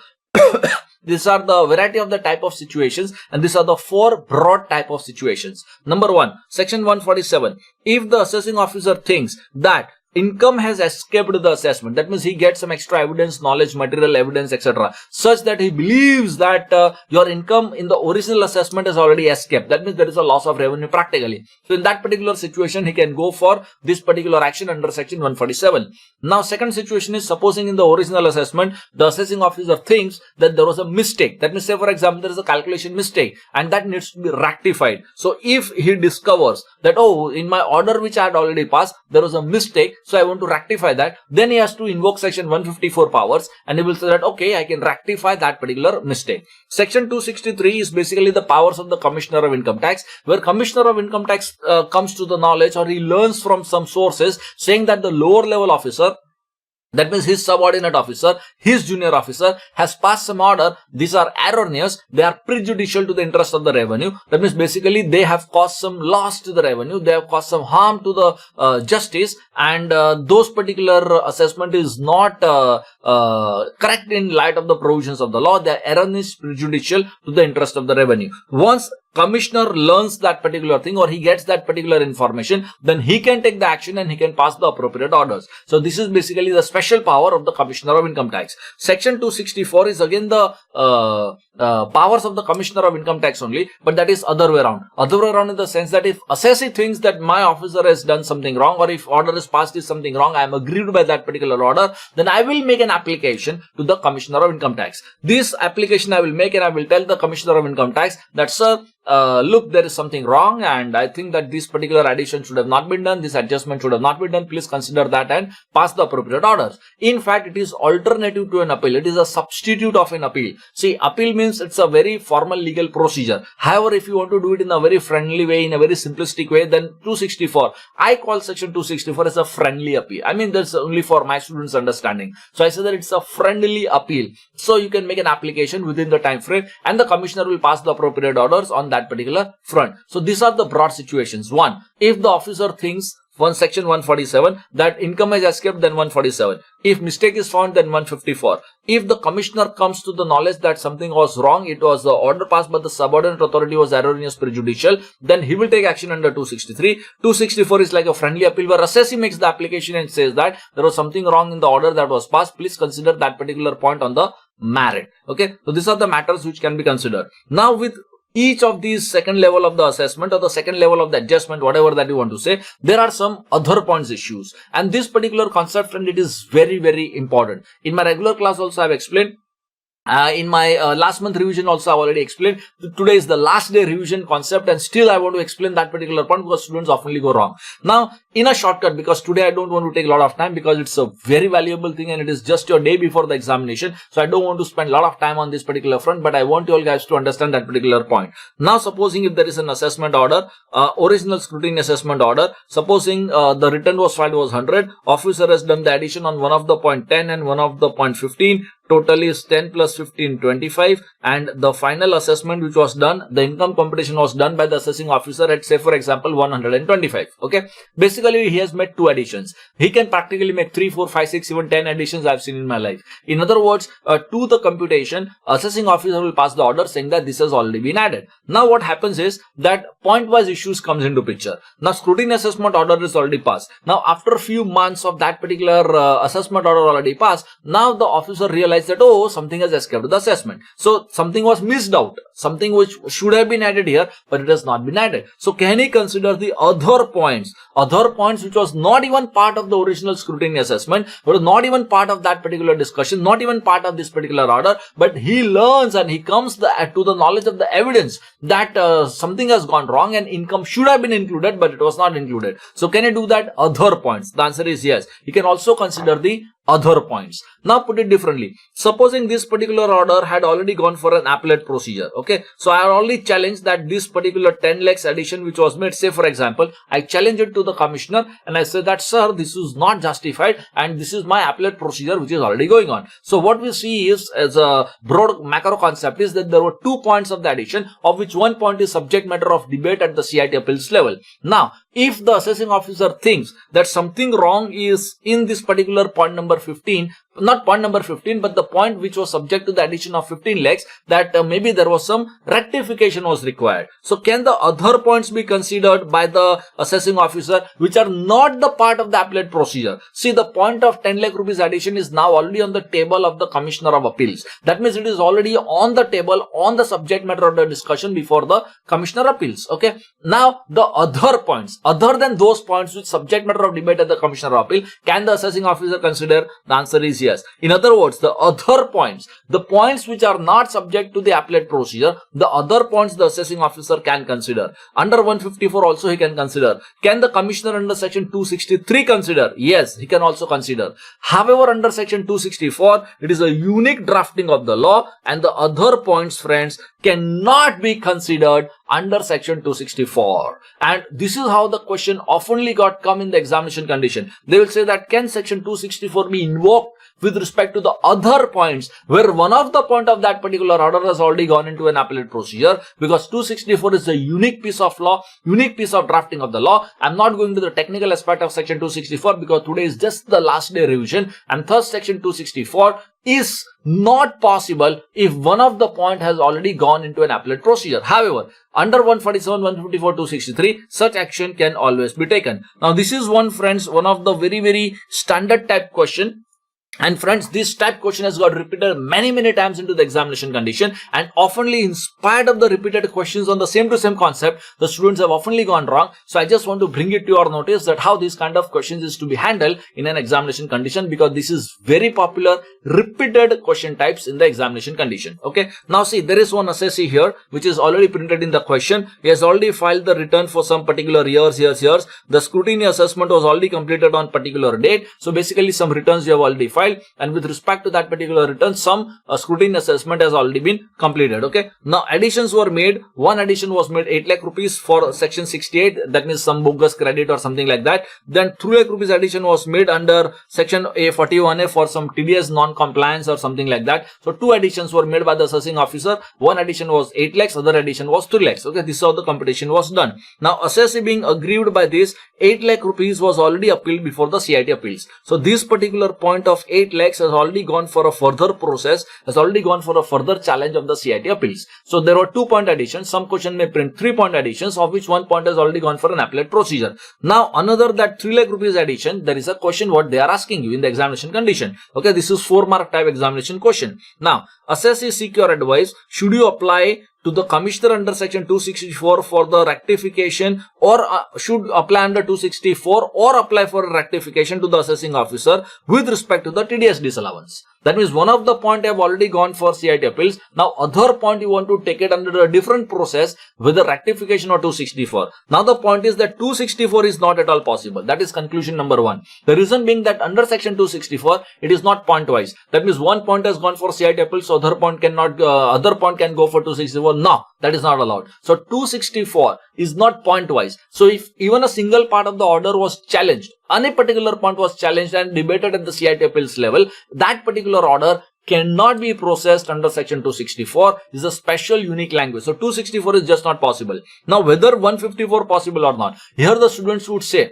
A: these are the variety of the type of situations, and these are the four broad type of situations. Number one, section 147. If the assessing officer thinks that income has escaped the assessment, that means he gets some extra evidence, knowledge, material evidence, etc., such that he believes that your income in the original assessment has already escaped. That means there is a loss of revenue practically. So in that particular situation, he can go for this particular action under section 147. Now, second situation is, supposing in the original assessment, the assessing officer thinks that there was a mistake. That means, say for example, there is a calculation mistake, and that needs to be rectified. So if he discovers that, oh, in my order which I had already passed, there was a mistake, so I want to rectify that, then he has to invoke section 154 powers, and he will say that, okay, I can rectify that particular mistake. Section 263 is basically the powers of the Commissioner of Income Tax, where Commissioner of Income Tax comes to the knowledge, or he learns from some sources saying that the lower level officer, that means his subordinate officer, his junior officer, has passed some order. These are erroneous. They are prejudicial to the interest of the revenue. That means basically they have caused some loss to the revenue. They have caused some harm to the justice, and those particular assessment is not correct in light of the provisions of the law. They are erroneous, prejudicial to the interest of the revenue. Once Commissioner learns that particular thing, or he gets that particular information, then he can take the action and he can pass the appropriate orders. So this is basically the special power of the Commissioner of Income Tax. Section 264 is again the powers of the Commissioner of Income Tax only, but that is other way around. Other way around in the sense that if assessee thinks that my officer has done something wrong, or if order is passed is something wrong, I am aggrieved by that particular order, then I will make an application to the Commissioner of Income Tax. This application I will make, and I will tell the Commissioner of Income Tax that, sir, look, there is something wrong, and I think that this particular addition should have not been done, this adjustment should have not been done, please consider that and pass the appropriate orders. In fact, it is alternative to an appeal. It is a substitute of an appeal. See, appeal means it's a very formal legal procedure. However, if you want to do it in a very friendly way, in a very simplistic way, then 264, I call section 264 as a friendly appeal. I mean, that's only for my students' understanding. So I say that it's a friendly appeal. So you can make an application within the time frame, and the commissioner will pass the appropriate orders on that particular front. So these are the broad situations. One, if the officer thinks, section 147, that income has escaped, then 147. If mistake is found, then 154. If the commissioner comes to the knowledge that something was wrong, it was the order passed by the subordinate authority was erroneous, prejudicial, then he will take action under 263. 264 is like a friendly appeal, where assessee makes the application and says that there was something wrong in the order that was passed. Please consider that particular point on the merit. Okay, so these are the matters which can be considered. Now, with each of these second level of the assessment, or the second level of the adjustment, whatever that you want to say, there are some other points issues. And this particular concept, friend, it is very, very important. In my regular class also I have explained. In my last month revision also I already explained. Today is the last day revision concept, and still I want to explain that particular point because students often go wrong. Now, in a shortcut, because today I don't want to take a lot of time, because it's a very valuable thing and it is just your day before the examination. So I don't want to spend a lot of time on this particular front, but I want you all guys to understand that particular point. Now, supposing if there is an assessment order, original scrutiny assessment order, supposing the return was filed was 100, officer has done the addition on one of the point 10 and one of the point 15 total is 10 plus 15, 25, and the final assessment which was done, the income computation was done by the assessing officer at, say for example, 125. Okay, basically he has made 2 additions. He can practically make 3, 4, 5, 6, even 10 additions I've seen in my life. In other words, to the computation, assessing officer will pass the order saying that this has already been added. Now what happens is that point-wise issues comes into picture. Now scrutiny assessment order is already passed. Now after a few months of that particular assessment order already passed, now the officer realized that, oh, something has escaped the assessment. So something was missed out, something which should have been added here, but it has not been added. So can he consider the other points which was not even part of the original scrutiny assessment, but not even part of that particular discussion, not even part of this particular order, but he learns and he comes to the knowledge of the evidence that something has gone wrong and income should have been included, but it was not included. So can he do that? Other points. The answer is yes. He can also consider the other points. Now put it differently. Supposing this particular order had already gone for an appellate procedure. Okay. So I already challenged that this particular 10 lakhs addition which was made, say for example, I challenge it to the commissioner and I say that, sir, this is not justified and this is my appellate procedure which is already going on. So what we see is, as a broad macro concept, is that there were 2 points of the addition, of which 1 point is subject matter of debate at the CIT appeals level. Now, if the assessing officer thinks that something wrong is in this particular point number 15, not point number 15, but the point which was subject to the addition of 15 lakhs, that maybe there was some rectification was required. So can the other points be considered by the assessing officer which are not the part of the appellate procedure? See, the point of 10 lakh rupees addition is now already on the table of the Commissioner of Appeals. That means it is already on the table, on the subject matter of the discussion before the Commissioner of Appeals. Okay. Now the other points, other than those points which subject matter of debate at the Commissioner of Appeal, can the assessing officer consider? The answer is yes. In other words, the other points, the points which are not subject to the appellate procedure, the other points the assessing officer can consider. Under 154 also he can consider. Can the commissioner under section 263 consider? Yes, he can also consider. However, under section 264, it is a unique drafting of the law and the other points, friends, cannot be considered under section 264. And this is how the question oftenly come in the examination condition. They will say that, can section 264 be invoked with respect to the other points where one of the point of that particular order has already gone into an appellate procedure? Because 264 is a unique piece of law, unique piece of drafting of the law. I'm not going to the technical aspect of section 264 because today is just the last day revision, and thus section 264 is not possible if one of the point has already gone into an appellate procedure. However, under 147, 154, 263, such action can always be taken. Now, this is one of the very standard type question. And friends, this type question has got repeated many times into the examination condition, and oftenly, in spite of the repeated questions on the same to same concept, the students have oftenly gone wrong. So I just want to bring it to your notice that how these kind of questions is to be handled in an examination condition, because this is very popular repeated question types in the examination condition. Okay. Now see, there is one assessee here which is already printed in the question. He has already filed the return for some particular years. The scrutiny assessment was already completed on particular date. So basically some returns you have already filed, and with respect to that particular return, some scrutiny assessment has already been completed. Okay. Now additions were made. One addition was made 8 lakh rupees for section 68. That means some bogus credit or something like that. Then 3 lakh rupees addition was made under section A41A for some TDS non-compliance or something like that. So 2 additions were made by the assessing officer. One addition was 8 lakhs, other addition was 3 lakhs. Okay. This is how the computation was done. Now assessee being aggrieved by this, 8 lakh rupees was already appealed before the CIT appeals. So this particular point of 8 lakhs has already gone for a further process, has already gone for a further challenge of the CIT appeals. So there were 2 point additions. Some question may print 3 point additions, of which 1 point has already gone for an appellate procedure. Now another that 3 lakh rupees addition, there is a question what they are asking you in the examination condition. Okay, this is 4 mark type examination question. Now assessee seek your advice. Should you apply to the commissioner under section 264 for the rectification, or should apply under 264 or apply for a rectification to the assessing officer with respect to the TDS disallowance? That means one of the point have already gone for CIT appeals. Now other point you want to take it under a different process, whether rectification or 264. Now the point is that 264 is not at all possible. That is conclusion number 1. The reason being that under section 264 it is not point wise. That means 1 point has gone for CIT appeals, so other point cannot. Other point can go for 264. No, that is not allowed. So 264 is not point wise. So if even a single part of the order was challenged, any particular point was challenged and debated at the CIT appeals level, that particular order cannot be processed under section 264 is a special unique language. So 264 is just not possible. Now whether 154 possible or not, here the students would say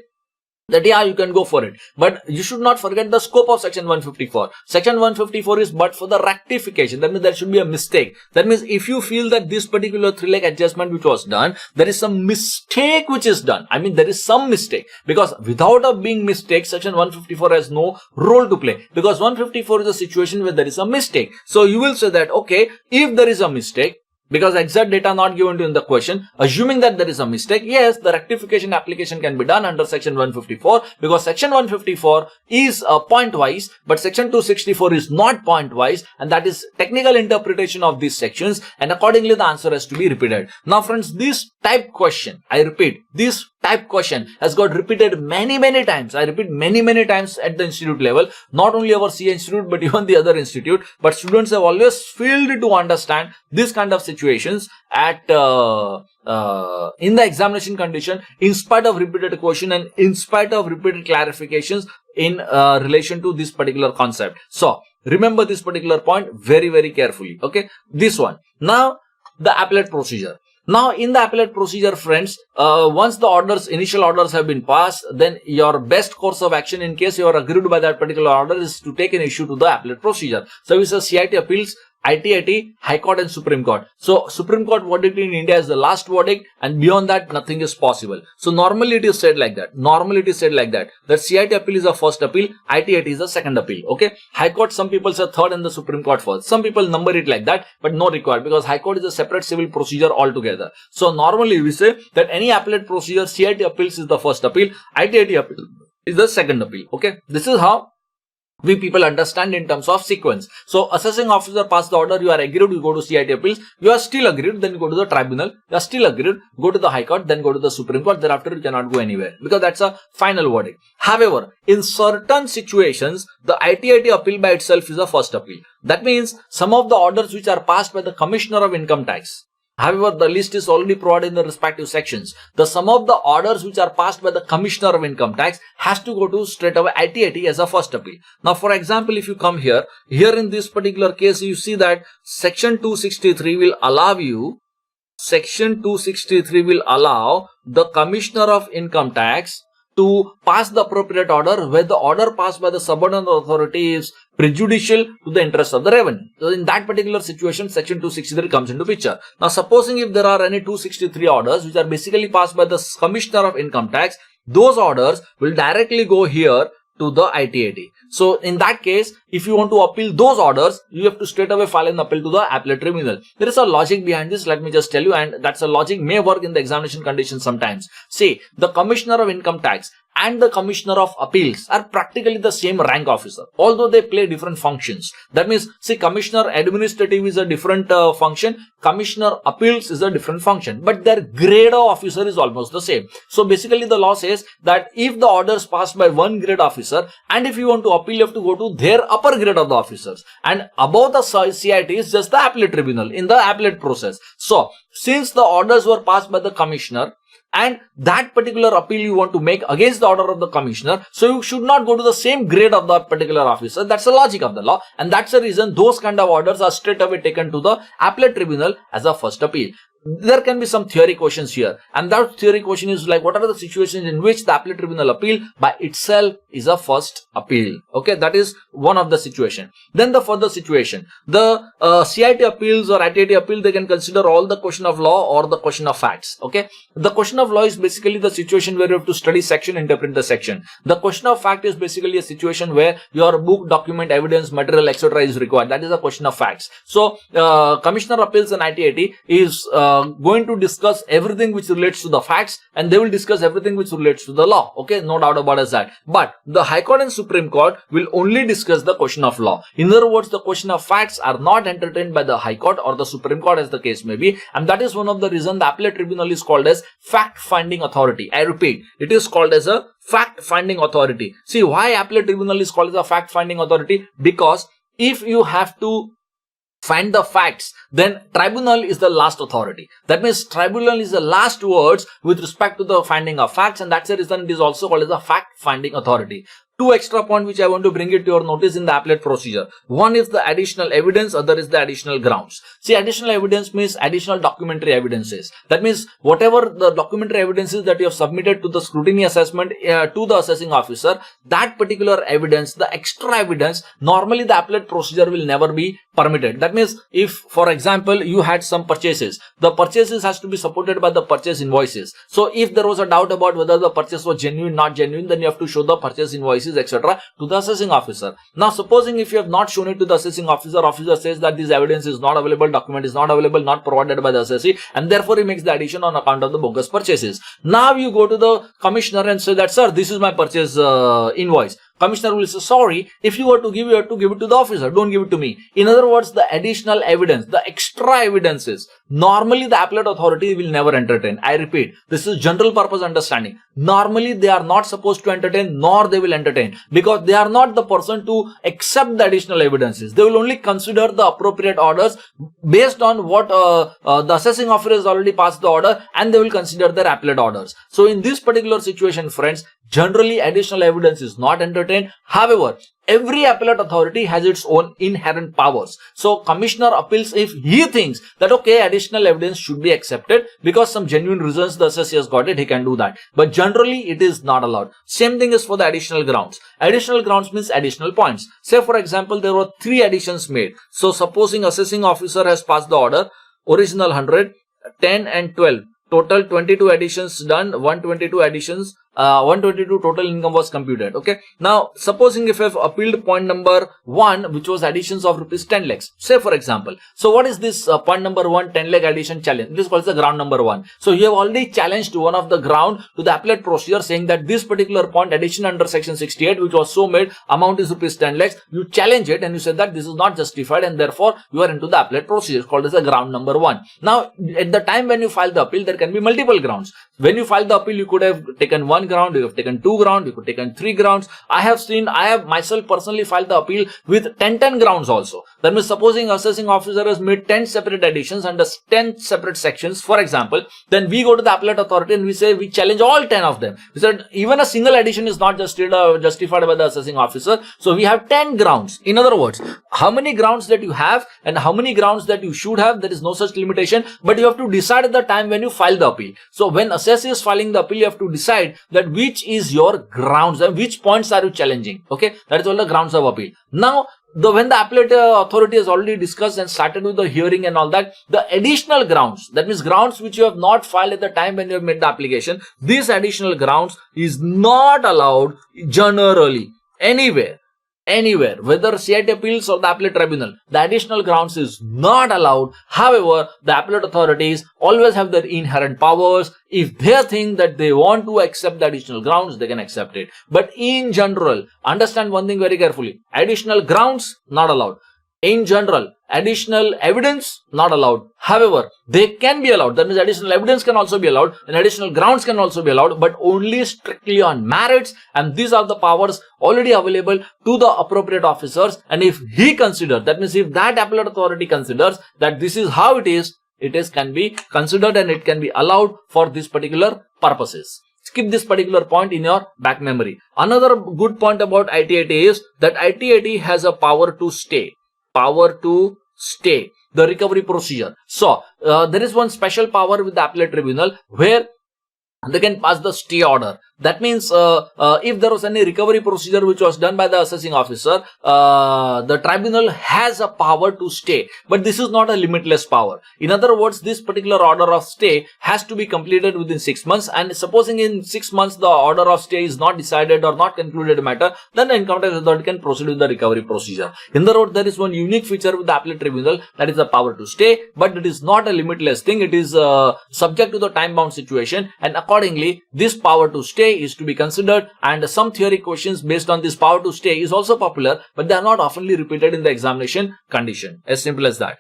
A: that yeah, you can go for it, but you should not forget the scope of section 154. Section 154 is but for the rectification. That means there should be a mistake. That means if you feel that this particular 3-leg adjustment which was done, there is some mistake which is done. I mean, there is some mistake, because without a being mistake, section 154 has no role to play, because 154 is a situation where there is a mistake. So you will say that, okay, if there is a mistake, because exact data not given to in the question, assuming that there is a mistake, yes, the rectification application can be done under section 154, because section 154 is point wise, but section 264 is not point wise, and that is technical interpretation of these sections, and accordingly the answer has to be repeated. Now friends, this type question, I repeat, this type question has got repeated many times. I repeat, many times at the institute level, not only our CA institute but even the other institute. But students have always failed to understand this kind of situations at in the examination condition, in spite of repeated question and in spite of repeated clarifications in relation to this particular concept. So remember this particular point very carefully. Okay, this one. Now the appellate procedure. Now in the appellate procedure, friends, once the initial orders have been passed, then your best course of action, in case you are agreed by that particular order, is to take an issue to the appellate procedure. So we say CIT appeals, ITIT, High Court and Supreme Court. So Supreme Court verdict in India is the last verdict, and beyond that nothing is possible. So normally it is said like that. That CIT appeal is the first appeal, ITIT is the second appeal. Okay. High Court, some people say third and the Supreme Court first. Some people number it like that, but no required, because High Court is a separate civil procedure altogether. So normally we say that any appellate procedure, CIT appeals is the first appeal, ITIT appeal is the second appeal. Okay. This is how we people understand in terms of sequence. So assessing officer passed the order, you are agreed, you go to CIT appeals, you are still agreed, then you go to the tribunal, you are still agreed, go to the High Court, then go to the Supreme Court, thereafter you cannot go anywhere, because that's a final verdict. However, in certain situations, the ITIT appeal by itself is a first appeal. That means some of the orders which are passed by the Commissioner of Income Tax, however, the list is already provided in the respective sections. The sum of the orders which are passed by the Commissioner of Income Tax has to go to straight away ITIT as a first appeal. Now, for example, if you come here in this particular case, you see that section 263 will allow the Commissioner of Income Tax to pass the appropriate order where the order passed by the subordinate authority is prejudicial to the interest of the revenue. So in that particular situation, section 263 comes into picture. Now supposing if there are any 263 orders which are basically passed by the Commissioner of Income Tax, those orders will directly go here to the ITIT. So in that case, if you want to appeal those orders, you have to straight away file an appeal to the appellate tribunal. There is a logic behind this, let me just tell you, and that's a logic may work in the examination conditions sometimes. See, the Commissioner of Income Tax and the Commissioner of Appeals are practically the same rank officer, although they play different functions. That means, see, Commissioner Administrative is a different function, Commissioner Appeals is a different function, but their grade of officer is almost the same. So basically the law says that if the orders passed by one grade officer, and if you want to appeal, you have to go to their upper grade of the officers, and above the CIT is just the appellate tribunal in the appellate process. So since the orders were passed by the Commissioner, and that particular appeal you want to make against the order of the Commissioner, so you should not go to the same grade of that particular officer. That's the logic of the law, and that's the reason those kind of orders are straight away taken to the appellate tribunal as a first appeal. There can be some theory questions here, and that theory question is like, what are the situations in which the appellate tribunal appeal by itself is a first appeal? Okay, that is one of the situation. Then the further situation, the CIT appeals or ITIT appeal, they can consider all the question of law or the question of facts. Okay, the question of law is basically the situation where you have to study section, interpret the section. The question of fact is basically a situation where your book, document, evidence, material, etc. is required. That is a question of facts. So Commissioner Appeals and ITIT is going to discuss everything which relates to the facts, and they will discuss everything which relates to the law. Okay, no doubt about that. But the High Court and Supreme Court will only discuss the question of law. In other words, the question of facts are not entertained by the High Court or the Supreme Court, as the case may be, and that is one of the reasons the appellate tribunal is called as fact-finding authority. I repeat, it is called as a fact-finding authority. See, why appellate tribunal is called as a fact-finding authority? Because if you have to find the facts, then tribunal is the last authority. That means tribunal is the last words with respect to the finding of facts, and that's the reason it is also called as a fact-finding authority. two extra points which I want to bring it to your notice in the appellate procedure. One is the additional evidence, other is the additional grounds. See, additional evidence means additional documentary evidences. That means whatever the documentary evidences that you have submitted to the scrutiny assessment to the assessing officer, that particular evidence, the extra evidence, normally the appellate procedure will never be permitted. That means if, for example, you had some purchases, the purchases has to be supported by the purchase invoices. So if there was a doubt about whether the purchase was genuine, not genuine, then you have to show the purchase invoices, etc. to the assessing officer. Now, supposing if you have not shown it to the assessing officer, officer says that this evidence is not available, document is not available, not provided by the assessee, and therefore he makes the addition on account of the bogus purchases. Now you go to the commissioner and say that, sir, this is my purchase invoice. Commissioner will say, sorry, if you were to give, you have to give it to the officer, don't give it to me. In other words, the additional evidence, the extra evidences, normally the appellate authority will never entertain. I repeat, this is general purpose understanding. Normally they are not supposed to entertain, nor they will entertain, because they are not the person to accept the additional evidences. They will only consider the appropriate orders based on what the assessing officer has already passed the order, and they will consider their appellate orders. So in this particular situation, friends, generally additional evidence is not entertained. However, every appellate authority has its own inherent powers. So commissioner appeals if he thinks that okay, additional evidence should be accepted because some genuine reasons the assessee has got it, he can do that. But generally it is not allowed. Same thing is for the additional grounds. Additional grounds means additional points. Say for example, there were 3 additions made. So supposing assessing officer has passed the order, original 100, 10 and 12. Total 22 additions done, 122 additions, 122 total income was computed. Okay. Now, supposing if I have appealed point number 1, which was additions of rupees 10 lakhs, say for example. So what is this point number 1, 10 lakh addition challenge? It is called the ground number 1. So you have already challenged one of the ground to the appellate procedure saying that this particular point addition under section 68, which was so made, amount is rupees 10 lakhs. You challenge it and you said that this is not justified and therefore you are into the appellate procedure. It's called as a ground number 1. Now, at the time when you file the appeal, there can be multiple grounds. When you file the appeal, you could have taken 1 ground, you have taken 2 grounds, you could have taken 3 grounds. I have myself personally filed the appeal with 10 grounds also. That means supposing assessing officer has made 10 separate additions under 10 separate sections, for example, then we go to the appellate authority and we say we challenge all 10 of them. We said even a single addition is not justified by the assessing officer. So we have 10 grounds. In other words, how many grounds that you have and how many grounds that you should have, there is no such limitation, but you have to decide at the time when you file the appeal. So when assessee is filing the appeal, you have to decide that which is your grounds and which points are you challenging. Okay, that is all the grounds of appeal. Now, when the appellate authority has already discussed and started with the hearing and all that, the additional grounds, that means grounds which you have not filed at the time when you have made the application, these additional grounds is not allowed generally anywhere, whether CIT appeals or the appellate tribunal. The additional grounds is not allowed. However, the appellate authorities always have their inherent powers. If they think that they want to accept the additional grounds, they can accept it. But in general, understand one thing very carefully. Additional grounds, not allowed. In general, additional evidence, not allowed. However, they can be allowed. That means additional evidence can also be allowed and additional grounds can also be allowed, but only strictly on merits. And these are the powers already available to the appropriate officers. And if he considers, that means if that appellate authority considers that this is how it is can be considered and it can be allowed for these particular purposes. Keep this particular point in your back memory. Another good point about ITAT is that ITAT has a power to stay. The recovery procedure. So, there is one special power with the appellate tribunal where they can pass the stay order. That means if there was any recovery procedure which was done by the assessing officer, the tribunal has a power to stay. But this is not a limitless power. In other words, this particular order of stay has to be completed within 6 months. And supposing in 6 months the order of stay is not decided or not concluded matter, then the income tax authority can proceed with the recovery procedure. In other words, there is one unique feature with the appellate tribunal, that is the power to stay. But it is not a limitless thing. It is subject to the time-bound situation. And accordingly, this power to stay is to be considered, and some theory questions based on this power to stay is also popular, but they are not oftenly repeated in the examination condition. As simple as that.